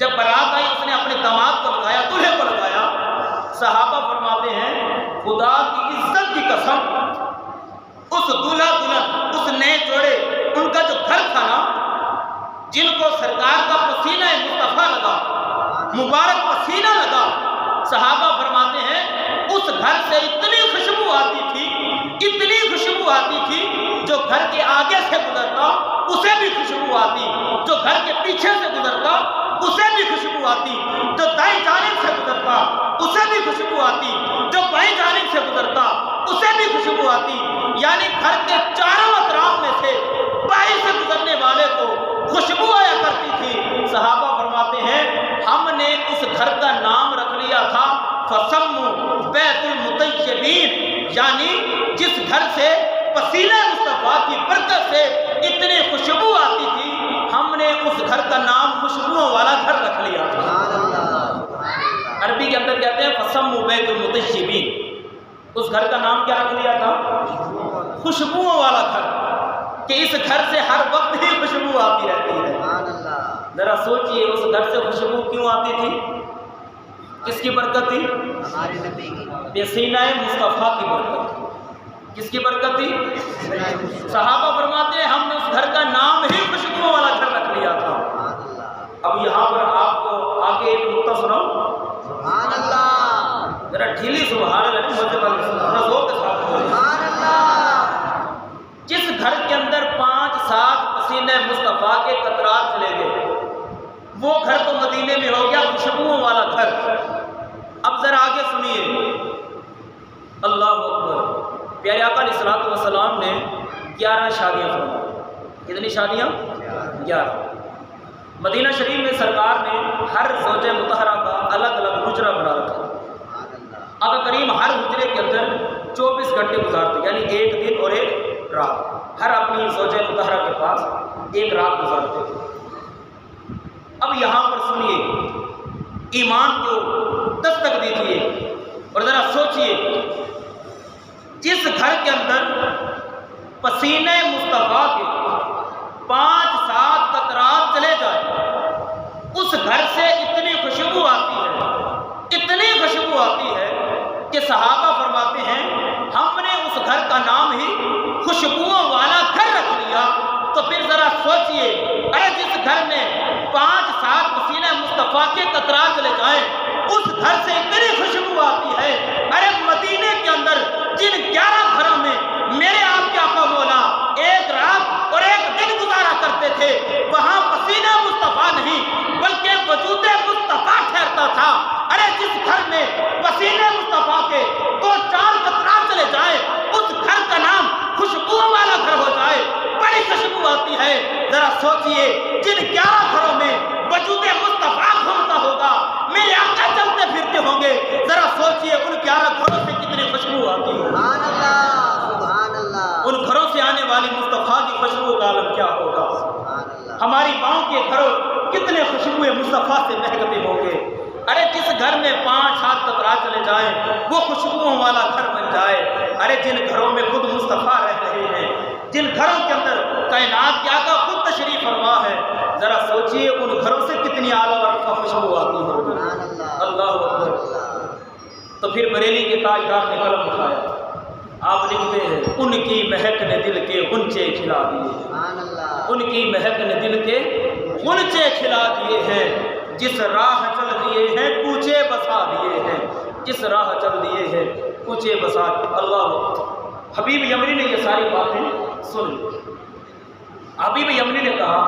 جب بارات آئی اس نے اپنے داماد کو لگایا، دولہے کو لگایا۔ صحابہ فرماتے ہیں خدا کی عزت کی قسم اس دولہا دلہن، اس نئے جوڑے، ان کا جو گھر تھا نا، جن کو سرکار کا پسینہ مصطفیٰ لگا، مبارک پسینہ لگا، صحابہ فرماتے ہیں اس گھر سے اتنی خوشبو آتی تھی، اتنی خوشبو آتی تھی، جو گھر کے آگے سے گزرتا اسے بھی خوشبو آتی، جو گھر کے پیچھے سے گزرتا اسے بھی خوشبو آتی، جو دائیں جانب سے گزرتا اسے بھی خوشبو آتی، جو بائیں جانب سے گزرتا اسے بھی خوشبو آتی، یعنی گھر کے چاروں اطراف میں سے بائیں سے گزرنے والے کو خوشبو آیا کرتی تھی۔ صحابہ فرماتے ہیں ہم نے اس گھر کا نام رکھ لیا تھا فسموا بیت المطیبین، یعنی جس گھر سے پسینہ مصطفیٰ کی برکت سے اتنی خوشبو آتی تھی، ہم نے اس گھر کا نام خوشبوؤں والا گھر رکھ لیا تھا۔ سبحان اللہ، سبحان اللہ۔ عربی کے اندر کہتے ہیں فسموا بیت المطیبین، اس گھر کا نام کیا رکھ لیا تھا؟ خوشبوؤں والا گھر، کہ اس گھر سے ہر وقت ہی خوشبو آتی رہتی ہے۔ سبحان اللہ۔ ذرا سوچئے اس گھر سے خوشبو کیوں آتی تھی؟ کس کی برکت تھی؟ ہمارے نبی کی پسینہ مصطفیٰ کی برکت۔ کس کی برکت تھی؟ صحابہ فرماتے ہیں ہم نے اس گھر کا نام ہی خوشبو والا گھر رکھ لیا تھا۔ سبحان اللہ، اب یہاں پر آپ کو آگے ایک نقطہ سناؤں، سبحان اللہ، ذرا ڈھیلی سبحان اللہ نہیں مجھے والے ذرا زور کے ساتھ بولیں۔ سبحان اللہ۔ جس گھر کے اندر 5 7 پسینہ مصطفیٰ کے قطرات چلے گئے، وہ گھر تو مدینے میں ہو گیا خوشبوؤں والا گھر۔ اب ذرا آگے سنیے، اللہ اکبر۔ پیارے آقا علیہ الصلوۃ والسلام نے 11 شادیاں فرمائی۔ کتنی شادیاں؟ 11۔ مدینہ شریف میں سرکار نے ہر زوجہ مطہرہ کا الگ الگ حجرہ بنا رکھا۔ آقا کریم ہر حجرے کے اندر 24 گھنٹے گزارتے، یعنی ایک دن اور ایک رات۔ ہر اپنی زوجہ مطہرہ کے پاس ایک رات گزارتے تھے۔ اب یہاں پر سنیے، ایمان کو دستک دیجیے اور ذرا سوچئے، جس گھر کے اندر پسینہ مصطفیٰ کے 5-7 قطرات چلے جائیں، اس گھر سے اتنی خوشبو آتی ہے، اتنی خوشبو آتی ہے کہ صحابہ فرماتے ہیں ہم نے اس گھر کا نام ہی خوشبوؤں والا گھر رکھ لیا۔ تو پھر ذرا سوچئے، ارے جس گھر میں 5-7 پسینہ مصطفیٰ کے قطرات چلے جائیں، اس گھر سے اتنی خوشبو آتی ہے۔ ارے مدینے کے اندر جن 11 گھروں میں میرے آپ کے آقا مولا ایک رات اور ایک دن گزارا کرتے تھے، وہاں پسینہ مصطفیٰ نہیں بلکہ وجود مصطفیٰ ٹھہرتا تھا۔ ارے جس گھر میں پسینہ مصطفیٰ کے 2-4 قطرات چلے جائیں، اس گھر کا نام خوشبو والا گھر ہو جائے، بڑی خوشبو آتی ہے۔ ذرا سوچئے، جن 11 گھروں میں وجود مصطفیٰ گھومتا ہوگا، میرے آقا چلتے پھرتے ہوں گے، ذرا سوچئے ان 11 گھروں سے کتنی خوشبو آتی ہے۔ سبحان اللہ، سبحان اللہ، ان گھروں سے آنے والی مصطفیٰ کی خوشبو کا عالم کیا ہوگا؟ سبحان اللہ، ہماری ماں کے گھروں کتنے خوشبوئے مصطفیٰ سے مہکتے ہوں گے۔ ارے جس گھر میں 5-7 قطرات چلے جائیں، وہ خوشبوؤں والا گھر بن جائے۔ ارے جن گھروں میں خود مصطفیٰ رہ رہے ہیں، جن گھروں کے اندر کائنات کے آقا خود تشریف فرما ہے، ذرا سوچئے ان گھروں سے کتنی اعلیٰ و ارفع خوشبو آتی ہوگی۔ سبحان اللہ، اللہ اکبر۔ تو پھر بریلی کے تاجدار نے قلم اٹھایا، آپ لکھتے ہیں ان کی مہک نے دل کے غنچے کھلا دیے، سبحان اللہ، ان کی مہک نے دل کے غنچے کھلا دیے ہیں، جس راہ چل دیے ہیں کوچے بسا دیے ہیں، جس راہ چل دیے ہیں کوچے بسا۔ اللہ، حبیب یمنی نے یہ ساری باتیں سن لی۔ حبیب یمنی نے کہا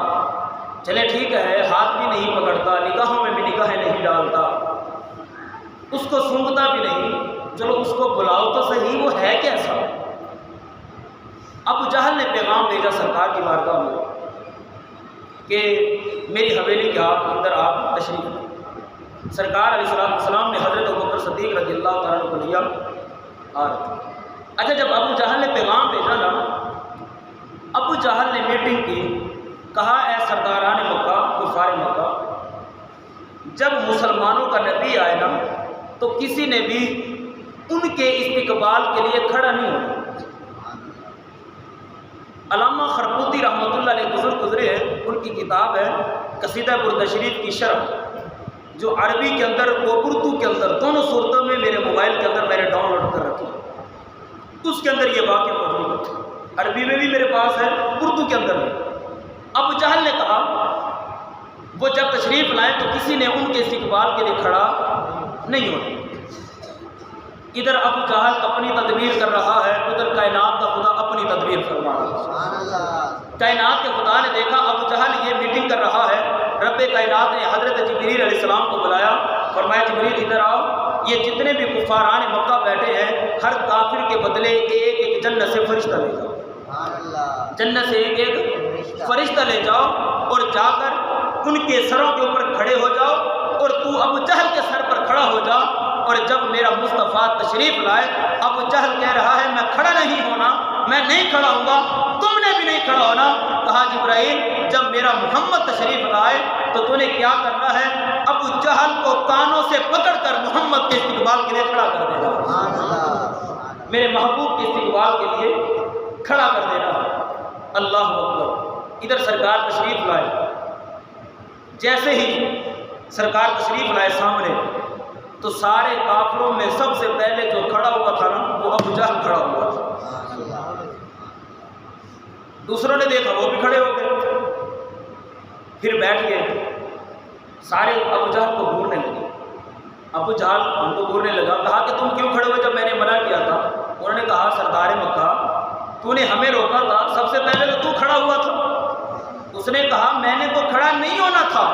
چلے ٹھیک ہے، ہاتھ بھی نہیں پکڑتا، نگاہوں میں بھی نگاہیں نہیں ڈالتا، اس کو سونگتا بھی نہیں، چلو اس کو بلاؤ تو صحیح، وہ ہے کیسا؟ ابو جہل نے پیغام بھیجا سرکار کی بارگاہ میں کہ میری حویلی کے اندر آپ تشریف لیں۔ سرکار علیہ السلام نے حضرت ابوبکر صدیق رضی اللہ تعالیٰ کو لیا آ رہے تھے۔ اچھا، جب ابو جہل نے پیغام بھیجا نا، ابو جہل نے میٹنگ کی، کہا اے سرداران مکہ، کفار مکہ، جب مسلمانوں کا نبی آئے نا تو کسی نے بھی ان کے استقبال کے لیے کھڑا نہیں ہونا۔ علامہ خرقوتی رحمۃ اللہ علیہ گزرے ہیں، ان کی کتاب ہے قصیدہ برد شریف کی شرح، جو عربی کے اندر اور اردو کے اندر دونوں صورتوں میں میرے موبائل کے اندر میں نے ڈاؤن لوڈ کر رکھی ہے۔ اس کے اندر یہ واقعہ موجود ہے، عربی میں بھی میرے پاس ہے، اردو کے اندر بھی۔ ابو جہل نے کہا وہ جب تشریف لائے تو کسی نے ان کے استقبال کے لیے کھڑا نہیں ہونا۔ ادھر ابو جہل اپنی تدبیر کر رہا ہے، ادھر کائنات کا خدا اپنی تدبیر فرما رہا ہے۔ سبحان اللہ، کائنات کے خدا نے دیکھا ابو جہل یہ میٹنگ کر رہا ہے، رب کائنات نے حضرت جبریل علیہ السلام کو بلایا، فرمایا جبریل ادھر آؤ، یہ جتنے بھی کفاران مکہ بیٹھے ہیں، ہر کافر کے بدلے ایک ایک جنت سے فرشتہ لے جاؤ، سبحان اللہ، جنت سے ایک ایک فرشتہ لے جاؤ اور جا کر ان کے سروں کے اوپر کھڑے ہو جاؤ، اور تو ابو جہل کے سر پر کھڑا ہو جا، اور جب میرا مصطفیٰ تشریف لائے، ابو جہل کہہ رہا ہے میں کھڑا نہیں ہونا، میں نہیں کھڑا ہوں گا، تم نے بھی نہیں کھڑا ہونا۔ کہا جبرائیل جب میرا محمد تشریف لائے تو تو نے کیا کرنا ہے، ابو جہل کو کانوں سے پکڑ کر محمد کے استقبال کے لیے کھڑا کر دینا، سبحان اللہ، میرے محبوب کے استقبال کے لیے کھڑا کر دینا۔ اللہ اکبر۔ ادھر سرکار تشریف لائے، جیسے ہی سرکار تشریف لائے سامنے، تو سارے کافروں میں سب سے پہلے جو کھڑا ہوا تھا نا وہ ابو جہل کھڑا ہوا تھا۔ دوسروں نے دیکھا وہ بھی کھڑے ہو گئے، پھر بیٹھ گئے، سارے ابو جہل کو گھورنے لگے۔ ابو جہل ان کو گھورنے لگا، کہا کہ تم کیوں کھڑے ہوئے جب میں نے منع کیا تھا؟ انہوں نے کہا سردار مکہ تو نے ہمیں روکا تھا، سب سے پہلے تو کھڑا ہوا تھا۔ اس نے کہا میں نے تو کھڑا نہیں ہونا تھا،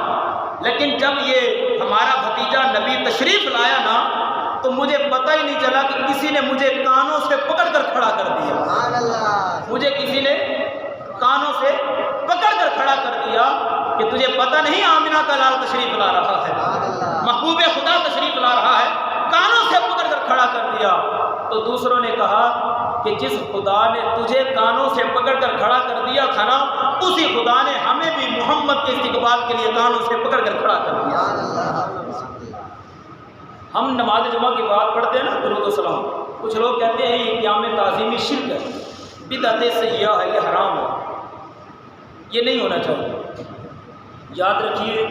لیکن جب یہ ہمارا بھتیجا نبی تشریف لایا نا تو مجھے پتہ ہی نہیں چلا کہ کسی نے مجھے کانوں سے پکڑ کر کھڑا کر دیا، سبحان اللہ، مجھے کسی نے کانوں سے پکڑ کر کھڑا کر دیا کہ تجھے پتہ نہیں آمنہ کا لال تشریف لا رہا ہے، سبحان اللہ، محبوب خدا تشریف لا رہا ہے، کانوں سے پکڑ کر کھڑا کر دیا۔ تو دوسروں نے کہا کہ جس خدا نے تجھے کانوں سے پکڑ کر کھڑا کر دیا تھا نا، اسی خدا نے ہمیں بھی محمد کے استقبال کے لیے کانوں سے پکڑ کر کھڑا کر دیا۔ ہم نماز جمعہ کی بات پڑھتے ہیں نا، درود و سلام، کچھ لوگ کہتے ہیں یہ قیام تعظیمی شرک ہے، بدعت سیاح ہے، یہ حرام ہے، یہ نہیں ہونا چاہیے۔ یاد رکھیے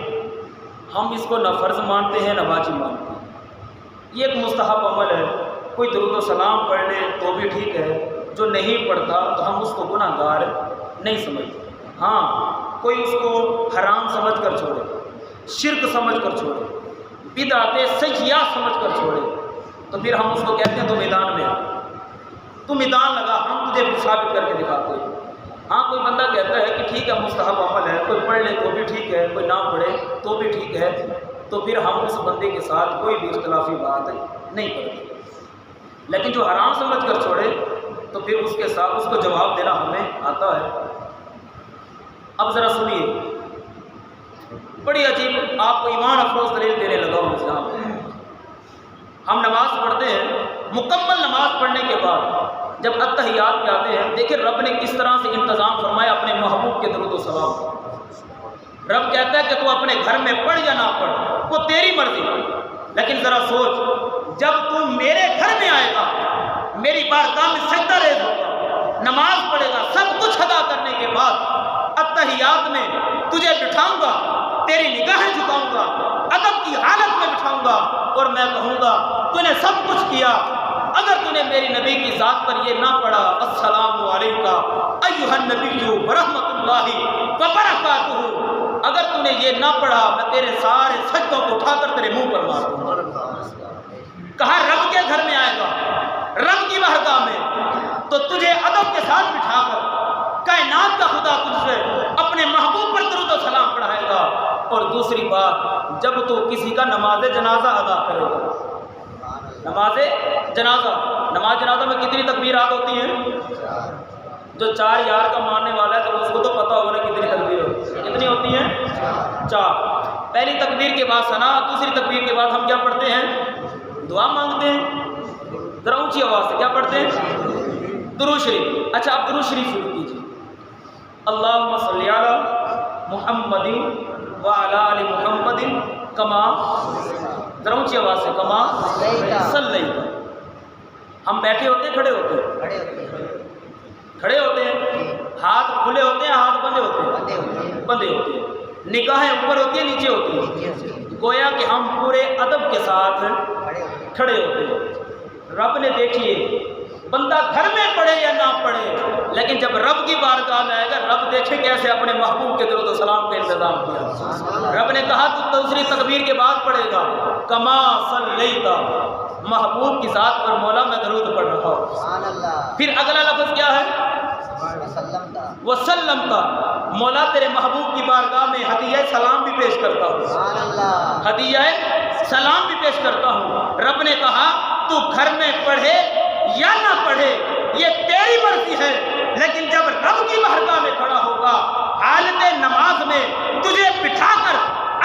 ہم اس کو نہ فرض مانتے ہیں نہ واجب مانتے ہیں، یہ ایک مستحب عمل ہے۔ کوئی درود و سلام پڑھ لے تو بھی ٹھیک ہے، جو نہیں پڑھتا تو ہم اس کو گناہ گار نہیں سمجھتے۔ ہاں کوئی اس کو حرام سمجھ کر چھوڑے، شرک سمجھ کر چھوڑے، بدعت سیاح سمجھ کر چھوڑے، تو پھر ہم اس کو کہتے ہیں تو میدان میں آ، تو میدان لگا، ہم تجھے ثابت کر کے دکھاتے ہیں۔ ہاں کوئی بندہ کہتا ہے کہ ٹھیک ہے مستحب عمل ہے، کوئی پڑھ لے تو بھی ٹھیک ہے، کوئی نہ پڑھے تو بھی ٹھیک ہے، تو پھر ہم اس بندے کے ساتھ کوئی بھی اختلافی بات نہیں کرتے۔ لیکن جو حرام سمجھ کر چھوڑے تو پھر اس کے ساتھ اس کو جواب دینا ہمیں آتا ہے۔ اب ذرا سنیے، بڑی عجیب آپ کو ایمان افروز دلیل دینے لگا ہوں اسلام میں۔ ہم نماز پڑھتے ہیں، مکمل نماز پڑھنے کے بعد جب اتحیات پہ آتے ہیں، دیکھیں رب نے کس طرح سے انتظام فرمایا اپنے محبوب کے درود و سلام کا۔ رب کہتا ہے کہ تو اپنے گھر میں پڑھ یا نہ پڑھ، وہ تیری مرضی، لیکن ذرا سوچ جب تو میرے گھر میں آئے گا، میری بارگاہ میں سجدہ ریز ہوگا، نماز پڑھے گا، سب کچھ ادا کرنے کے بعد اتحیات میں تجھے بٹھاؤں گا، تیری نگاہیں جھکاؤں گا، ادب کی حالت میں بٹھاؤں گا، اور میں کہوں گا تو نے سب کچھ کیا، اگر تو نے میری نبی کی ذات پر یہ نہ پڑھا السلام علیکہ ایھا النبی ورحمۃ اللہ وبرکاتہ، اگر تو نے یہ نہ پڑھا میں تیرے سارے سجدوں کو اٹھا کر تیرے منہ پر مار دوں گا۔ کہا رب کے گھر میں آئے گا، رب کی بارگاہ میں، تو تجھے ادب کے ساتھ بٹھا کر کائنات کا خدا تجھ سے اپنے محبوب پر درود و سلام پڑھائے گا۔ اور دوسری بات، جب تو کسی کا نماز جنازہ ادا کرے گا، نماز جنازہ، نماز جنازہ میں کتنی تکبیرات ہوتی ہیں؟ جو 4 یار کا ماننے والا ہے تو اس کو تو پتہ ہوگا کتنی تکبیر ہوتی ہے، کتنی ہوتی ہیں؟ 4۔ پہلی تکبیر کے بعد ثنا، دوسری تکبیر کے بعد ہم کیا پڑھتے ہیں؟ دعا مانگتے ہیں، ذرا اونچی آواز سے کیا پڑھتے ہیں؟ درود شریف۔ اچھا آپ درود شریف شروع کیجیے، اللہم صلی علی محمد وعلی آل محمد کما، ذرا اونچی آواز سے، کما صلیت۔ ہم بیٹھے ہوتے ہیں کھڑے ہوتے ہیں؟ کھڑے ہوتے ہیں، ہاتھ کھلے ہوتے ہیں، ہاتھ بندے ہوتے ہیں؟ بندے ہوتے ہیں، نگاہیں اوپر ہوتی ہیں نیچے ہوتی ہیں، گویا کہ ہم پورے ادب کے ساتھ کھڑے ہوتے ہیں۔ رب نے دیکھیے بندہ گھر میں پڑھے یا نہ پڑھے، لیکن جب رب کی بارگاہ میں آئے گا، رب دیکھے کیسے اپنے محبوب کے درود و سلام کا انتظام کیا۔ رب نے کہا تو دوسری تکبیر کے بعد پڑھے گا کما صلیت، محبوب کی ذات پر مولا میں درود پڑھ رہا ہوں۔ پھر اگلا لفظ کیا ہے؟ وسلمتا، مولا تیرے محبوب کی بارگاہ میں ہدیہ سلام بھی پیش کرتا ہوں، ہدیہ سلام بھی پیش کرتا ہوں۔ رب نے کہا تو گھر میں پڑھے یا نہ پڑھے یہ تیری مرضی ہے، لیکن جب رب کی بارگاہ میں کھڑا ہوگا، حالت نماز میں تجھے بٹھا کر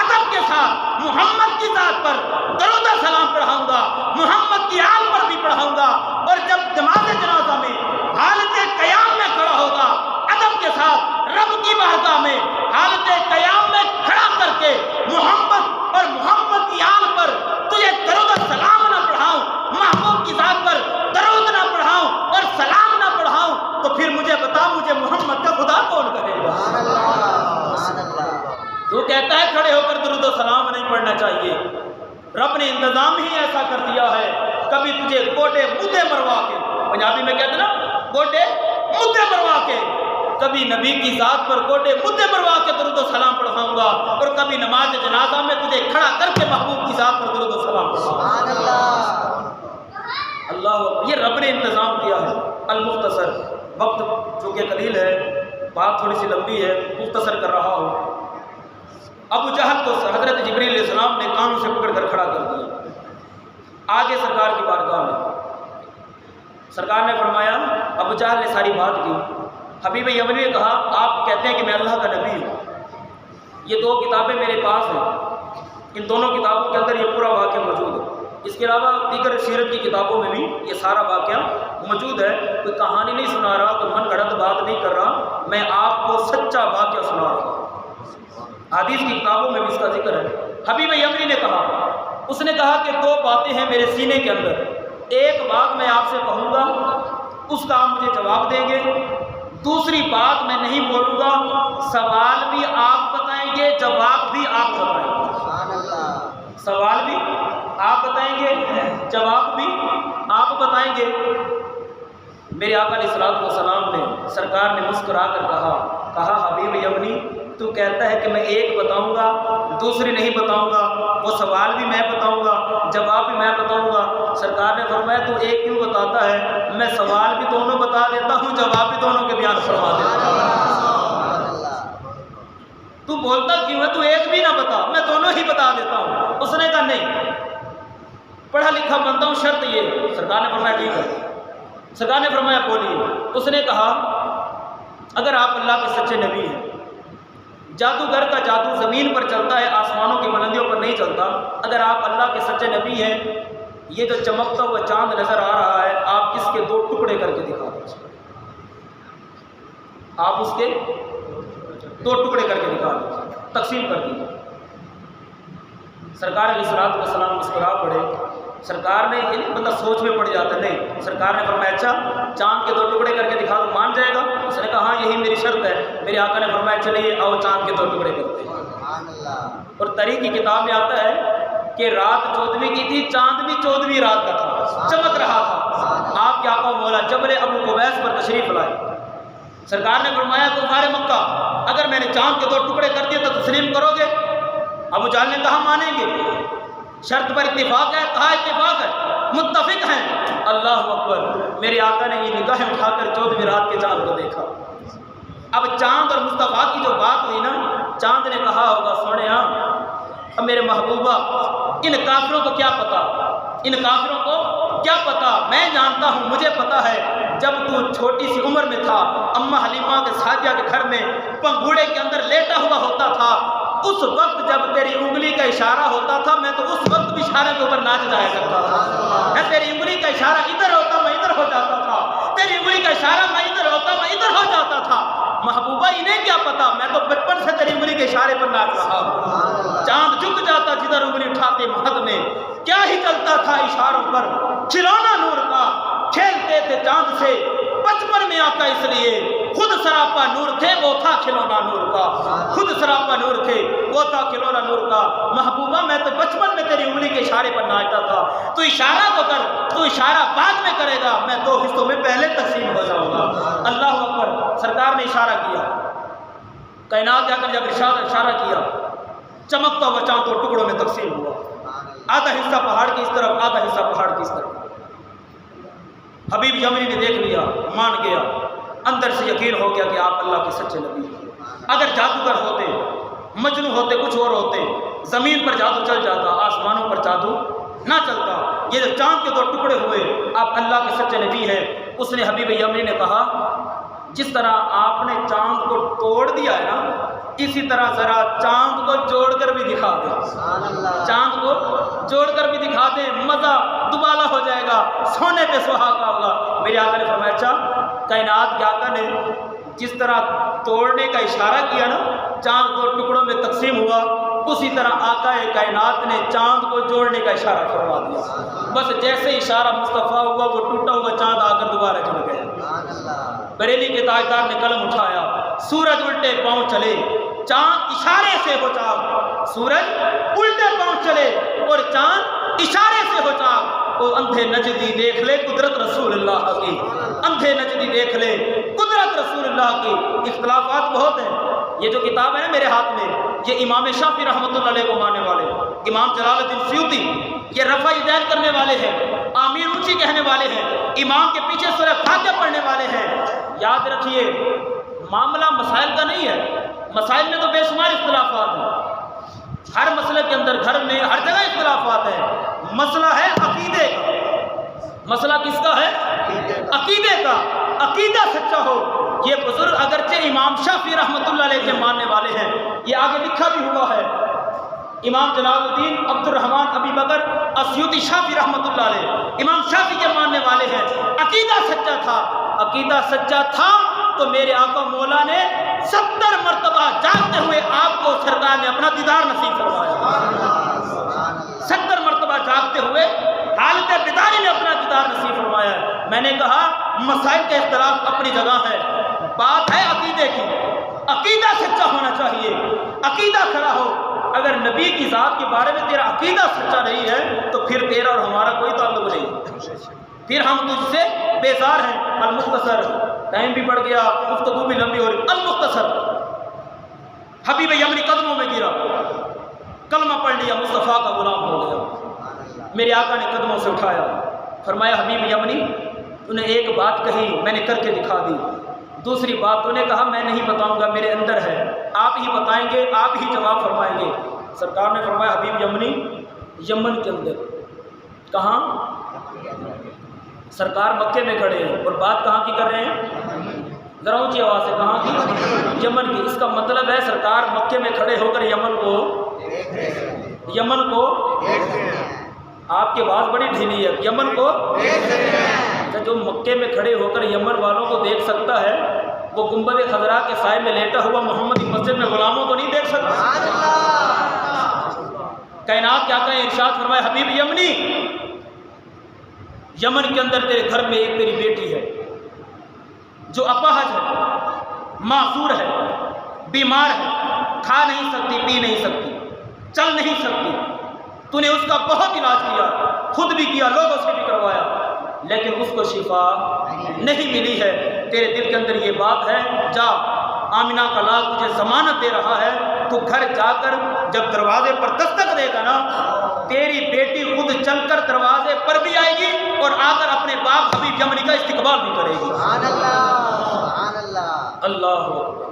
ادب کے ساتھ محمد کی ذات پر درود و سلام پڑھاؤں گا، محمد کی آل پر بھی پڑھاؤں گا، اور جب نماز جنازہ میں حالت قیام میں کھڑا ہوگا، ادب کے ساتھ رب کی بارگاہ میں حالت قیام میں کھڑا کر کے محمد اور محمد کی آل پر تجھے درود و سلام نہ پڑھاؤں، محبوب کی ذات پر درود نہ پڑھاؤں اور سلام نہ پڑھاؤں، تو پھر مجھے بتا مجھے محمد کا خدا کون کہے گا؟ تو کہتا ہے کھڑے ہو کر درود و سلام نہیں پڑھنا چاہیے، رب نے انتظام ہی ایسا کر دیا ہے، کبھی تجھے گوڈے مدے مروا کے، پنجابی میں کہتے ہیں نا گوڈے مدے مروا کے، کبھی نبی کی ذات پر گوڈے مدے مروا کے درود و سلام پڑھاؤں گا، اور کبھی نماز جنازہ میں تجھے کھڑا کر کے محبوب کی ذات پر درود و سلام پڑھاؤں گا۔ اللہ، یہ رب نے انتظام کیا ہے۔ المختصر، وقت چونکہ قلیل ہے، بات تھوڑی سی لمبی ہے، مختصر کر رہا ہوں۔ ابو جہل کو حضرت جبریل علیہ السلام نے کانوں سے پکڑ کر کھڑا کر دیا آگے سرکار کی بارگاہ میں۔ سرکار نے فرمایا، ابو جہل نے ساری بات کی، حبیب یمنی نے کہا آپ کہتے ہیں کہ میں اللہ کا نبی ہوں، یہ 2 کتابیں میرے پاس ہیں، ان دونوں کتابوں کے اندر یہ پورا واقعہ موجود ہے۔ اس کے علاوہ دیگر سیرت کی کتابوں میں بھی یہ سارا واقعہ موجود ہے. کوئی کہانی نہیں سنا رہا، کوئی من گھڑت بات نہیں کر رہا، میں آپ کو سچا واقعہ سنا رہا ہوں. حدیث کی کتابوں میں بھی اس کا ذکر ہے. حبیب یمنی نے کہا، اس نے کہا کہ 2 باتیں ہیں میرے سینے کے اندر، ایک بات میں آپ سے کہوں گا، اس کا آپ مجھے جواب دیں گے، دوسری بات میں نہیں بولوں گا، سوال بھی آپ بتائیں گے، جواب بھی آپ بتائیں گے. سبحان اللہ. سوال بھی آپ بتائیں گے، جواب بھی آپ بتائیں گے. میرے آقا علیہ الصلوۃ والسلام نے، سرکار نے مسکرا کر کہا حبیب یمنی تو کہتا ہے کہ میں ایک بتاؤں گا، دوسری نہیں بتاؤں گا، وہ سوال بھی میں بتاؤں گا، جواب بھی میں بتاؤں گا. سرکار نے فرمایا تو ایک کیوں بتاتا ہے؟ میں سوال بھی دونوں بتا دیتا ہوں، جواب بھی دونوں کے بیان فرما دیتا ہوں. سبحان اللہ. تو بولتا کیوں ہے؟ تو ایک بھی نہ بتا، میں دونوں ہی بتا دیتا ہوں. اس نے کہا نہیں، پڑھا لکھا بنتا ہوں، شرط یہ. سرکار نے فرمایا ٹھیک ہے. سرکار نے فرمایا بولیے. اس نے کہا اگر آپ اللہ کے سچے نبی ہیں، جادوگر کا جادو زمین پر چلتا ہے، آسمانوں کی بلندیوں پر نہیں چلتا، اگر آپ اللہ کے سچے نبی ہیں، یہ جو چمکتا ہوا چاند نظر آ رہا ہے، آپ اس کے 2 ٹکڑے کر کے دکھا دیجیے. آپ اس کے 2 ٹکڑے کر کے دکھا دیجیے، تقسیم کر دیجیے. سرکار علیہ الصلوۃ والسلام مسکرا پڑے. سرکار نے یہ نہیں، بندہ سوچ میں پڑ جاتا، نہیں. سرکار نے فرمایا اچھا چاند کے 2 ٹکڑے کر کے دکھا دو، مان جائے گا؟ اس نے کہا ہاں یہی میری شرط ہے. میرے آقا نے فرمایا چلیے آؤ چاند کے 2 ٹکڑے کرتے ہیں. سبحان اللہ. اور تاریخ کی کتاب میں آتا ہے کہ رات 14ویں کی تھی، چاند بھی 14ویں رات کا تھا، چمک رہا تھا. آپ کے آقا مولا جبل ابو قبیس پر تشریف لائے. سرکار نے فرمایا کفار مکہ اگر میں نے چاند کے 2 ٹکڑے کر دیے تو تسلیم کرو گے؟ ابو جہل نے کہا مانیں گے. شرط پر اتفاق ہے؟ کہا اتفاق ہے، متفق ہیں. اللہ اکبر. میرے آقا نے یہ نگاہیں اٹھا کر 14ویں رات کے چاند کو دیکھا. اب چاند اور مصطفیٰ کی جو بات ہوئی نا، چاند نے کہا ہوگا سونے اب میرے محبوبہ ان کافروں کو کیا پتا، ان کافروں کو کیا پتا، میں جانتا ہوں، مجھے پتا ہے جب تو چھوٹی سی عمر میں تھا، اماں حلیمہ کے سعدیہ کے گھر میں پنگوڑے کے اندر لیٹا ہوا ہوتا تھا، اس وقت جب تیری انگلی کا اشارہ ہوتا تھا میں تو اس وقت بھی اشارے کے اوپر ناچ جایا کرتا تھا. میں تیری انگلی کا اشارہ ادھر ہوتا میں ادھر ہو جاتا تھا، تیری انگلی کا اشارہ میں ادھر ہوتا میں ادھر ہو جاتا تھا. محبوبہ انہیں کیا پتا، میں تو بچپن سے تیری انگلی کے اشارے پر ناچ رہا ہوں. چاند جھک جاتا جدھر انگلی اٹھاتے مہد میں، کیا ہی چلتا تھا اشاروں پر، کھلونا نور کا، کھیلتے تھے چاند سے بچپن میں آقا، اس لیے خود سراپا نور تھے وہ تھا کھلونا نور کا، خود سراپا نور تھے وہ تھا کھلونا نور کا. محبوبہ میں تو بچپن میں تیری انگلی کے اشارے پر ناچتا تھا، تو اشارہ تو کر، تو اشارہ بعد میں کرے گا، میں 2 حصوں میں پہلے تقسیم ہو جاؤں گا. اللہ اکبر. سرکار نے اشارہ کیا، کائنات جا کر جب اشارہ کیا، چمکتا ہوا چاند 2 ٹکڑوں میں تقسیم ہوا. آدھا حصہ پہاڑ کی اس طرف، آدھا حصہ پہاڑ کی اس طرف. حبیب یمنی نے دیکھ لیا، مان گیا، اندر سے یقین ہو گیا کہ آپ اللہ کے سچے نبی ہیں. اگر جادوگر ہوتے، مجنو ہوتے، کچھ اور ہوتے، زمین پر جادو چل جاتا، آسمانوں پر جادو نہ چلتا. یہ جو چاند کے 2 ٹکڑے ہوئے، آپ اللہ کے سچے نبی ہیں. اس نے حبیب یمنی نے کہا جس طرح آپ نے چاند کو توڑ دیا ہے نا، اسی طرح ذرا چاند کو جوڑ کر بھی دکھا دیں. چاند کو جوڑ کر بھی دکھا دیں، مزہ دوبالا ہو جائے گا، سونے پہ سہاگا ہوگا. میرے آقا نے فرمایا اچھا کائنات کے آقا نے جس طرح توڑنے کا اشارہ کیا نا، چاند 2 ٹکڑوں میں تقسیم ہوا، اسی طرح آقا کائنات نے چاند کو جوڑنے کا اشارہ فرما دیا. بس جیسے اشارہ مصطفیٰ ہوا، وہ ٹوٹا ہوا چاند آ کر دوبارہ جڑ گیا. بریلی کے تاجدار نے قلم اٹھایا، سورج الٹے پاؤں چلے، چاند اشارے سے ہو چاک. سورج الٹے پاؤں چلے اور چاند اشارے سے ہو چاک. وہ اندھے نجدی دیکھ لے قدرت رسول اللہ کی، اندھے نجدی دیکھ لے قدرت رسول اللہ کی. اختلافات بہت ہیں. یہ جو کتاب ہے میرے ہاتھ میں، یہ امام شافعی رحمۃ اللہ علیہ کو ماننے والے، امام جلال الدین سیوطی یہ رفع یدین کرنے والے ہیں، آمین اونچی کہنے والے ہیں، امام کے پیچھے سورہ فاتحہ پڑھنے والے ہیں. یاد رکھیے معاملہ مسائل کا نہیں ہے، مسائل میں تو بے شمار اختلافات ہیں، ہر مسئلے کے اندر گھر میں ہر جگہ اختلافات ہیں. مسئلہ ہے عقیدے کا. مسئلہ کس کا ہے؟ عقیدے کا. عقیدہ سچا ہو. یہ بزرگ اگرچہ امام شافعی رحمۃ اللہ علیہ کے ماننے والے ہیں، یہ آگے لکھا بھی ہوا ہے. امام جلال الدین عبد الرحمن ابی بکر السیوطی شافعی رحمۃ اللہ علیہ، امام شافعی کے ماننے والے ہیں، عقیدہ سچا تھا، عقیدہ سچا تھا تو میرے آقا مولا نے 70 مرتبہ جاگتے ہوئے آپ کو سرکار نے اپنا دیدار نصیب فرمایا، 70 مرتبہ جاگتے ہوئے حالت بیداری میں اپنا دیدار نصیب فرمایا ہے۔ میں نے کہا مسائل کا اختلاف اپنی جگہ ہے، بات ہے عقیدے کی، عقیدہ سچا ہونا چاہیے، عقیدہ کھڑا ہو۔ اگر نبی کی ذات کے بارے میں تیرا عقیدہ سچا نہیں ہے تو پھر تیرا اور ہمارا کوئی تعلق نہیں، پھر ہم تجھ سے بیزار ہیں۔ المختصر، ٹائم بھی بڑھ گیا، گفتگو بھی لمبی ہو رہی۔ المختصر، حبیب یمنی قدموں میں گرا، کلمہ پڑھ لیا، مصطفیٰ کا غلام ہو گیا۔ میرے آقا نے قدموں سے اٹھایا، فرمایا حبیب یمنی تو نے ایک بات کہی میں نے کر کے دکھا دی، دوسری بات تو نے کہا میں نہیں بتاؤں گا، میرے اندر ہے، آپ ہی بتائیں گے، آپ ہی جواب فرمائیں گے۔ سرکار نے فرمایا حبیب یمنی یمن کے اندر، کہاں؟ سرکار مکے میں کھڑے ہیں اور بات کہاں کی کر رہے ہیں؟ ذرا اونچی آواز سے، کہاں کی؟ یمن کی۔ اس کا مطلب ہے سرکار مکے میں کھڑے ہو کر یمن کو آپ کی آواز بڑی ڈھیلی ہے، یمن کو جو مکے میں کھڑے ہو کر یمن والوں کو دیکھ سکتا ہے وہ گنبد خضرا کے سائے میں لیٹا ہوا محمدی مسجد میں غلاموں کو نہیں دیکھ سکتا۔ کائنات کیا کہیں، ارشاد فرمائے حبیب یمنی یمن کے اندر تیرے گھر میں ایک تیری بیٹی ہے جو اپاہج ہے، معذور ہے، بیمار ہے، کھا نہیں سکتی، پی نہیں سکتی، چل نہیں سکتی، تو نے اس کا بہت علاج کیا، خود بھی کیا، لوگوں سے بھی کروایا، لیکن اس کو شفا نہیں ملی ہے۔ تیرے دل کے اندر یہ بات ہے، جا آمنہ کا لال تجھے ضمانت دے رہا ہے، تو گھر جا کر جب دروازے پر دستک دے گا نا تیری بیٹی خود چل کر دروازے پر بھی آئے گی اور آ کر اپنے باپ حبیب یمنی کا استقبال بھی کرے گی۔ سبحان اللہ، سبحان اللہ، اللہ اکبر۔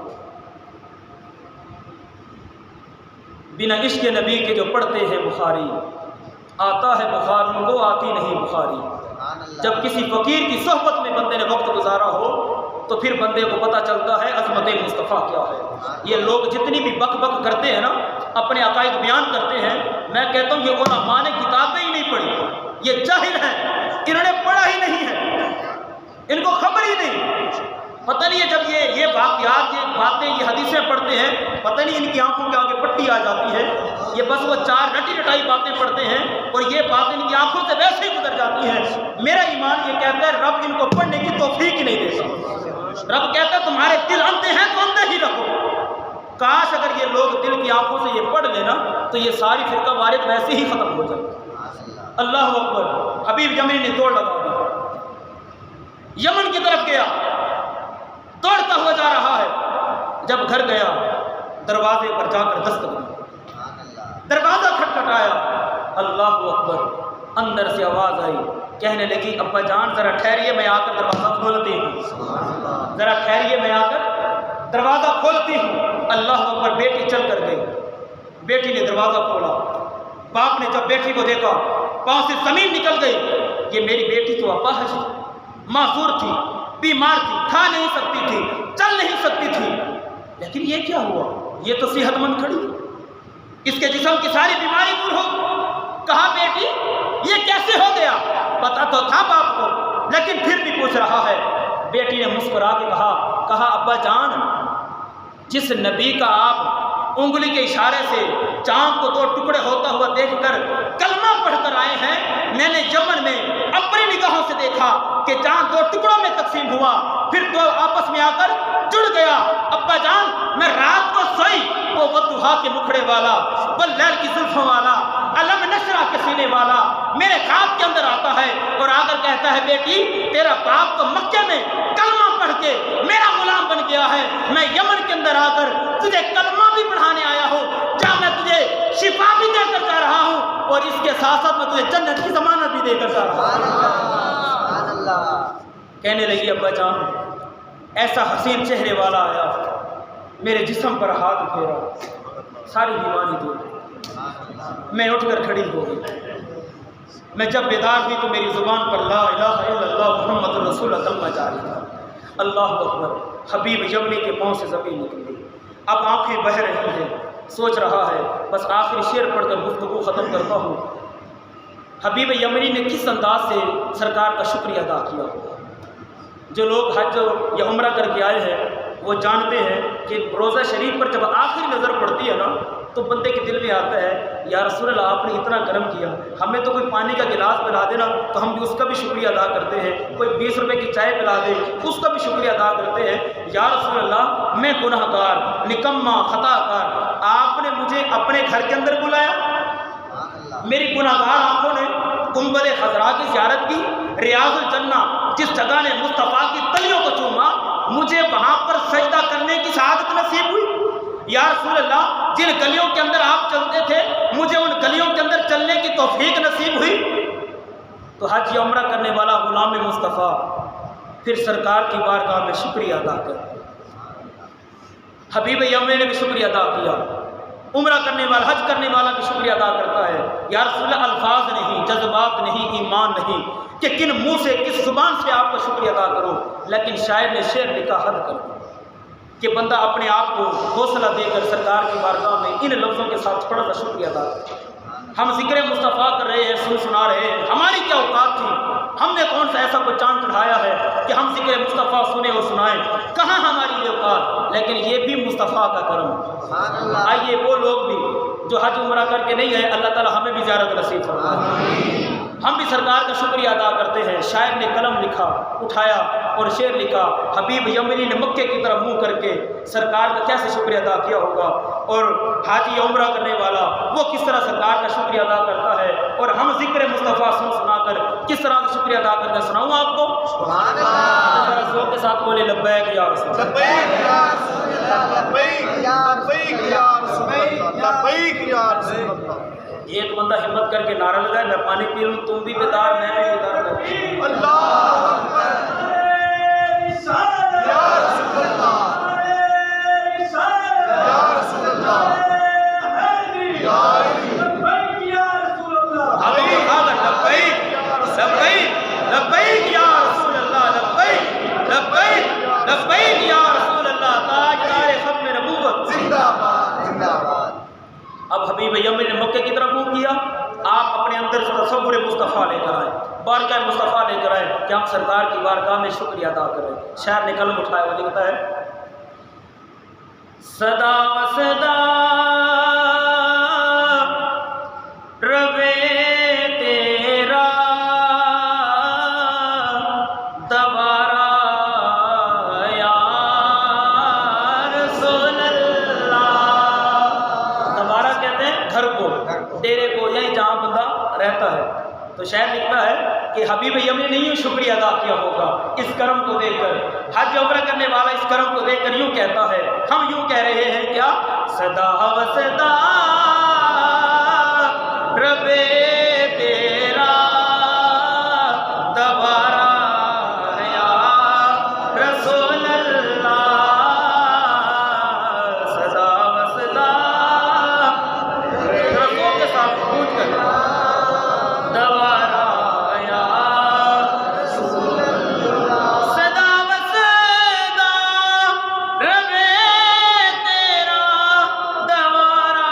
بنا عشق نبی کے جو پڑھتے ہیں بخاری، آتا ہے بخار ان کو، آتی نہیں بخاری۔ جب کسی فقیر کی صحبت میں بندے نے وقت گزارا ہو تو پھر بندے کو پتہ چلتا ہے عظمت مصطفیٰ کیا ہے۔ یہ لوگ جتنی بھی بک بک کرتے ہیں نا، اپنے عقائد بیان کرتے ہیں، میں کہتا ہوں یہ علماء نے کتابیں ہی نہیں پڑھی، یہ جاہل ہیں، انہوں نے پڑھا ہی نہیں ہے، ان کو خبر ہی نہیں، پتہ نہیں ہے۔ جب یہ واقعات، یہ باتیں، یہ حدیثیں پڑھتے ہیں، پتہ نہیں ان کی آنکھوں کے آگے پٹی آ جاتی ہے، یہ بس وہ 4 رٹی رٹائی باتیں پڑھتے ہیں اور یہ باتیں ان کی آنکھوں سے ویسے ہی گزر جاتی ہیں۔ میرا ایمان یہ کہتا ہے رب ان کو پڑھنے کی توفیق ہی نہیں دیتا۔ رب کہتا ہے تمہارے دل اندھے ہیں تو اندھے ہی رکھو۔ کاش اگر یہ لوگ دل کی آنکھوں سے یہ پڑھ لینا تو یہ ساری فرقہ وارث ویسے ہی ختم ہو جائے۔ اللہ اکبر۔ حبیب یمنی نے دوڑ لگا دی، یمن کی طرف گیا، دوڑتا ہوا جا رہا ہے۔ جب گھر گیا دروازے پر جا کر دستک دی، دروازہ کھٹکھٹایا، اللہ اکبر۔ اندر سے آواز آئی، کہنے لگی ابا جان ذرا ٹھہریے میں آ کر دروازہ کھولتی ہوں، ذرا ٹھہریے میں آ کر دروازہ کھولتی ہوں۔ اللہ اکبر۔ بیٹی چل کر گئی، بیٹی نے دروازہ کھولا، باپ نے جب بیٹی کو دیکھا پاؤں سے زمین نکل گئی۔ یہ میری بیٹی تو اپاہج تھی، معذور تھی، بیمار تھی، کھا نہیں سکتی تھی، چل نہیں سکتی تھی، لیکن یہ کیا ہوا؟ یہ تو صحت مند کھڑی، اس کے جسم کی ساری بیماری دور ہو۔ کہا بیٹی یہ کیسے ہو گیا؟ پتا تو تھا باپ کو لیکن پھر بھی پوچھ رہا ہے۔ بیٹی نے مسکرا کے کہا ابا جان جس نبی کا آپ انگلی کے اشارے سے چاند کو 2 ٹکڑے ہوتا ہوا دیکھ کر کلمہ پڑھ کر آئے ہیں، میں نے یمن میں اپنی نگاہوں سے دیکھا کہ چاند 2 ٹکڑوں میں تقسیم ہوا، پھر 2 آپس میں آ کر جڑ گیا۔ ابا جان میں رات کو سوئی، وہ والضحیٰ کے مکھڑے والا، واللیل کی زلفوں والا، علم نشرہ کے سینے والا میرے خواب کے اندر آتا ہے اور آ کر کہتا ہے بیٹی تیرا باپ تو مکے میں کلمہ پڑھ کے میرا غلام بن گیا ہے، میں یمن کے اندر آ کر تجھے کلمہ بھی پڑھانے آیا ہوں، جا میں تجھے شفا بھی دے کر جا رہا ہوں اور اس کے ساتھ ساتھ میں تجھے جنت کی ضمانت بھی دے کر جا رہا ہوں۔ کہنے لگی ابا جان ایسا حسین چہرے والا آیا، میرے جسم پر ہاتھ پھیرا، ساری بیماری دور گئی، میں اٹھ کر کھڑی ہو گئی۔ میں جب بیدار ہوئی تو میری زبان پر لا الہ الا اللہ محمد رسول اللہ جاری تھا۔ اللہ اکبر۔ حبیب یمنی کے پاؤں سے زمین نکل گئی، اب آنکھیں بہہ رہی ہیں، سوچ رہا ہے۔ بس آخری شعر پڑھ کر گفتگو ختم کرتا ہوں۔ حبیب یمنی نے کس انداز سے سرکار کا شکریہ ادا کیا ہوگا؟ جو لوگ حج یا عمرہ کر کے آئے ہیں وہ جانتے ہیں کہ روزہ شریف پر جب آخری نظر پڑتی ہے نا تو بندے کے دل میں آتا ہے یا رسول اللہ آپ نے اتنا کرم کیا، ہمیں تو کوئی پانی کا گلاس پلا دے نا تو ہم بھی اس کا بھی شکریہ ادا کرتے ہیں، کوئی 20 روپے کی چائے پلا دے اس کا بھی شکریہ ادا کرتے ہیں۔ یا رسول اللہ میں گناہ گار، نکما، خطا کار، آپ نے مجھے اپنے گھر کے اندر بلایا، میری گناہ گار آنکھوں نے گنبد خضرا کی زیارت کی، ریاض الجنہ جس جگہ نے مصطفیٰ کی تلیوں کو چوما مجھے وہاں پر سجدہ کرنے کی سعادت نصیب ہوئی۔ یا رسول اللہ جن گلیوں کے اندر آپ چلتے تھے مجھے ان گلیوں کے اندر چلنے کی توفیق نصیب ہوئی۔ تو حج یا عمرہ کرنے والا غلام مصطفیٰ پھر سرکار کی بارگاہ میں شکریہ ادا کرتا، حبیب یمنی نے بھی شکریہ ادا کیا، عمرہ کرنے والا حج کرنے والا بھی شکریہ ادا کرتا ہے۔ یا رسول اللہ الفاظ نہیں، جذبات نہیں، ایمان نہیں کہ کن منہ سے کس زبان سے آپ کا شکریہ ادا کرو، لیکن شاعر نے شعر لکھا حد کر دیا کہ بندہ اپنے آپ کو حوصلہ دے کر سرکار کی بارگاہ میں ان لفظوں کے ساتھ تھوڑا سا شکریہ ادا کرے۔ ہم ذکر مصطفیٰ کر رہے ہیں، سنا رہے ہیں، ہماری کیا اوقات تھی؟ ہم نے کون سا ایسا کوئی چاند چڑھایا ہے کہ ہم ذکر مصطفیٰ سنیں اور سنائیں؟ کہاں ہماری یہ اوقات؟ لیکن یہ بھی مصطفیٰ کا کرم ہے۔ آئیے وہ لوگ بھی جو حج عمرہ کر کے نہیں ہے، اللہ تعالی ہمیں بھی زیارت نصیب فرمائے۔ ہم بھی سرکار کا شکریہ ادا کرتے ہیں۔ شاعر نے قلم لکھا، اٹھایا اور شعر لکھا، حبیب یمنی نے مکے کی طرف منہ کر کے سرکار کا کیسے شکریہ ادا کیا ہوگا، اور حاجی عمرہ کرنے والا وہ کس طرح سرکار کا شکریہ ادا کرتا ہے، اور ہم ذکر مصطفیٰ سنا کر کس طرح سے شکریہ ادا کرتے ہیں۔ سناؤں آپ کو؟ سبحان اللہ، ذرا زور کے ساتھ بولے لبیک یا رسول اللہ، لبیک یا رسول اللہ، لبیک یا رسول اللہ، لبیک یا رسول اللہ۔ ایک بندہ ہمت کر کے نعرہ لگائے میں پانی پی لوں، تم بھی بیدار، میں بھی بیدار کروں۔ اللہ اکبر، یا رسول اللہ، یا رسول اللہ، یا لبیک یا رسول اللہ، لبیک لبیک لبیک یا رسول اللہ، تاجدار ختم نبوت زندہ باد، زندہ باد۔ اب حبیب یمنی نے مکے کی طرف منہ کیا، آپ اپنے اندر سے تصور مصطفیٰ لے کر آئے، بارگاہ مصطفیٰ لے کر آئے کہ ہم سرکار کی بارگاہ میں شکریہ ادا کریں۔ شاعر نے قلم اٹھایا وہ لکھتا ہے، صدا و صدا روے تیرا دوبارہ یا رسول اللہ۔ دوبارہ کہتے ہیں گھر کو، ڈیرے کو، یہی جہاں بندہ رہتا ہے۔ تو شاعر لکھتا ہے کہ حبیب یمنی نے یوں شکریہ ادا کیا ہوگا اس کرم کو دیکھ کر۔ حج عمرہ کرنے والا اس کرم کو دیکھ کر یوں کہتا ہے، ہم یوں کہہ رہے ہیں کیا؟ صدا و صدا ربے تیرا دوبارہ یا رسول اللہ، صدا و صدا رسول کے ساتھ پوچھ کر دوبارہ یا رسول اللہ، صدا و صدا ربے تیرا دوبارہ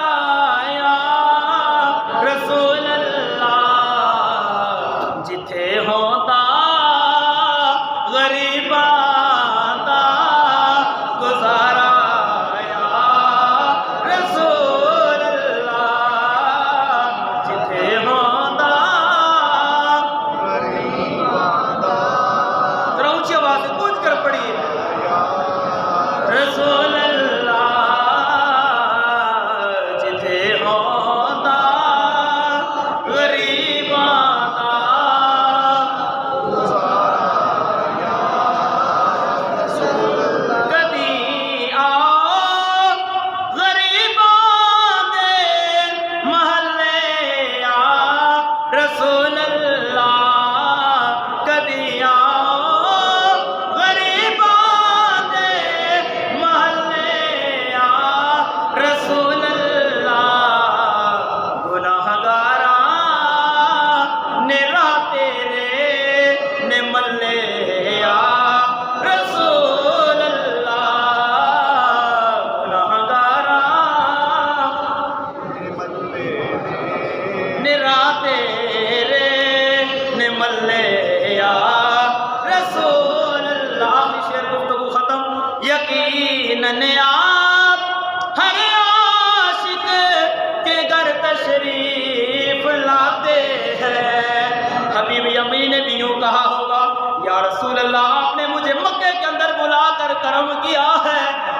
کرم کیا ہے۔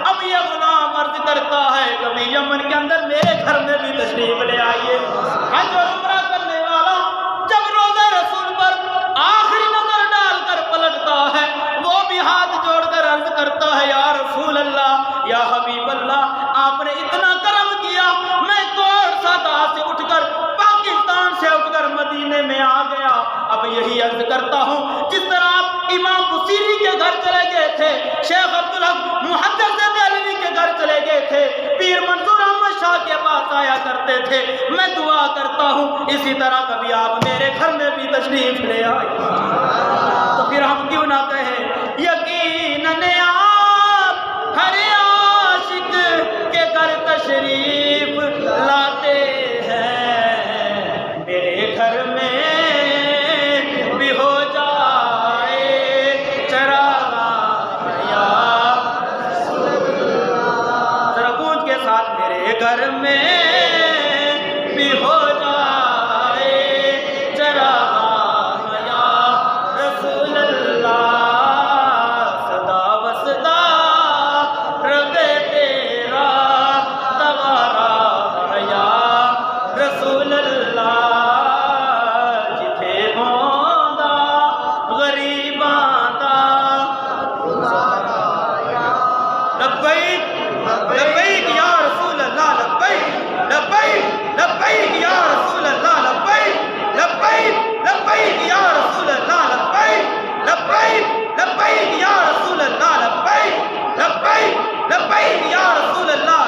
اب یہ غلام عرض کرتا ہے کبھی یمن کے اندر میرے گھر میں بھی تشریف لے آئیے۔ حج اور عمرہ کرنے والا جب روضہ رسول پر آخری نظر ڈال کر پلٹتا ہے، وہ بھی ہاتھ جوڑ کر عرض کرتا ہے یا رسول اللہ، یا حبیب اللہ، آپ نے اتنا کرم کیا، میں کوٹ سادا سے اٹھ کر پاکستان سے اٹھ کر مدینے میں آ گیا۔ اب یہی عرض کرتا ہوں جس طرح آپ امام بصیری کے گھر چلے گئے تھے، شیخ عبدالحق محدث دہلوی کے گھر چلے گئے تھے، پیر منظور احمد شاہ کے پاس آیا کرتے تھے، میں دعا کرتا ہوں اسی طرح کبھی آپ میرے گھر میں بھی تشریف لے آئے۔ تو پھر ہم کیوں نہ کہیں یقیناً آپ ہر عاشق کے گھر تشریف لاتے ہیں، میرے گھر میں بھی ہو جائے چراغ یا ذرا گونج کے ساتھ، میرے گھر میں بھی ہو جائے چراغ یا رسول اللہ، صدا و صدا رب تیرا دوارا یا رسول اللہ، جتھے ہوندا غریباں دا لبیک لبیک یا رسول اللہ، لبیک لبیک لبیک یا رسول اللہ، لبیک لبیک لبیک یا رسول اللہ، لبیک لبیک لبیک یا رسول اللہ، لبیک لبیک لبیک یا رسول اللہ،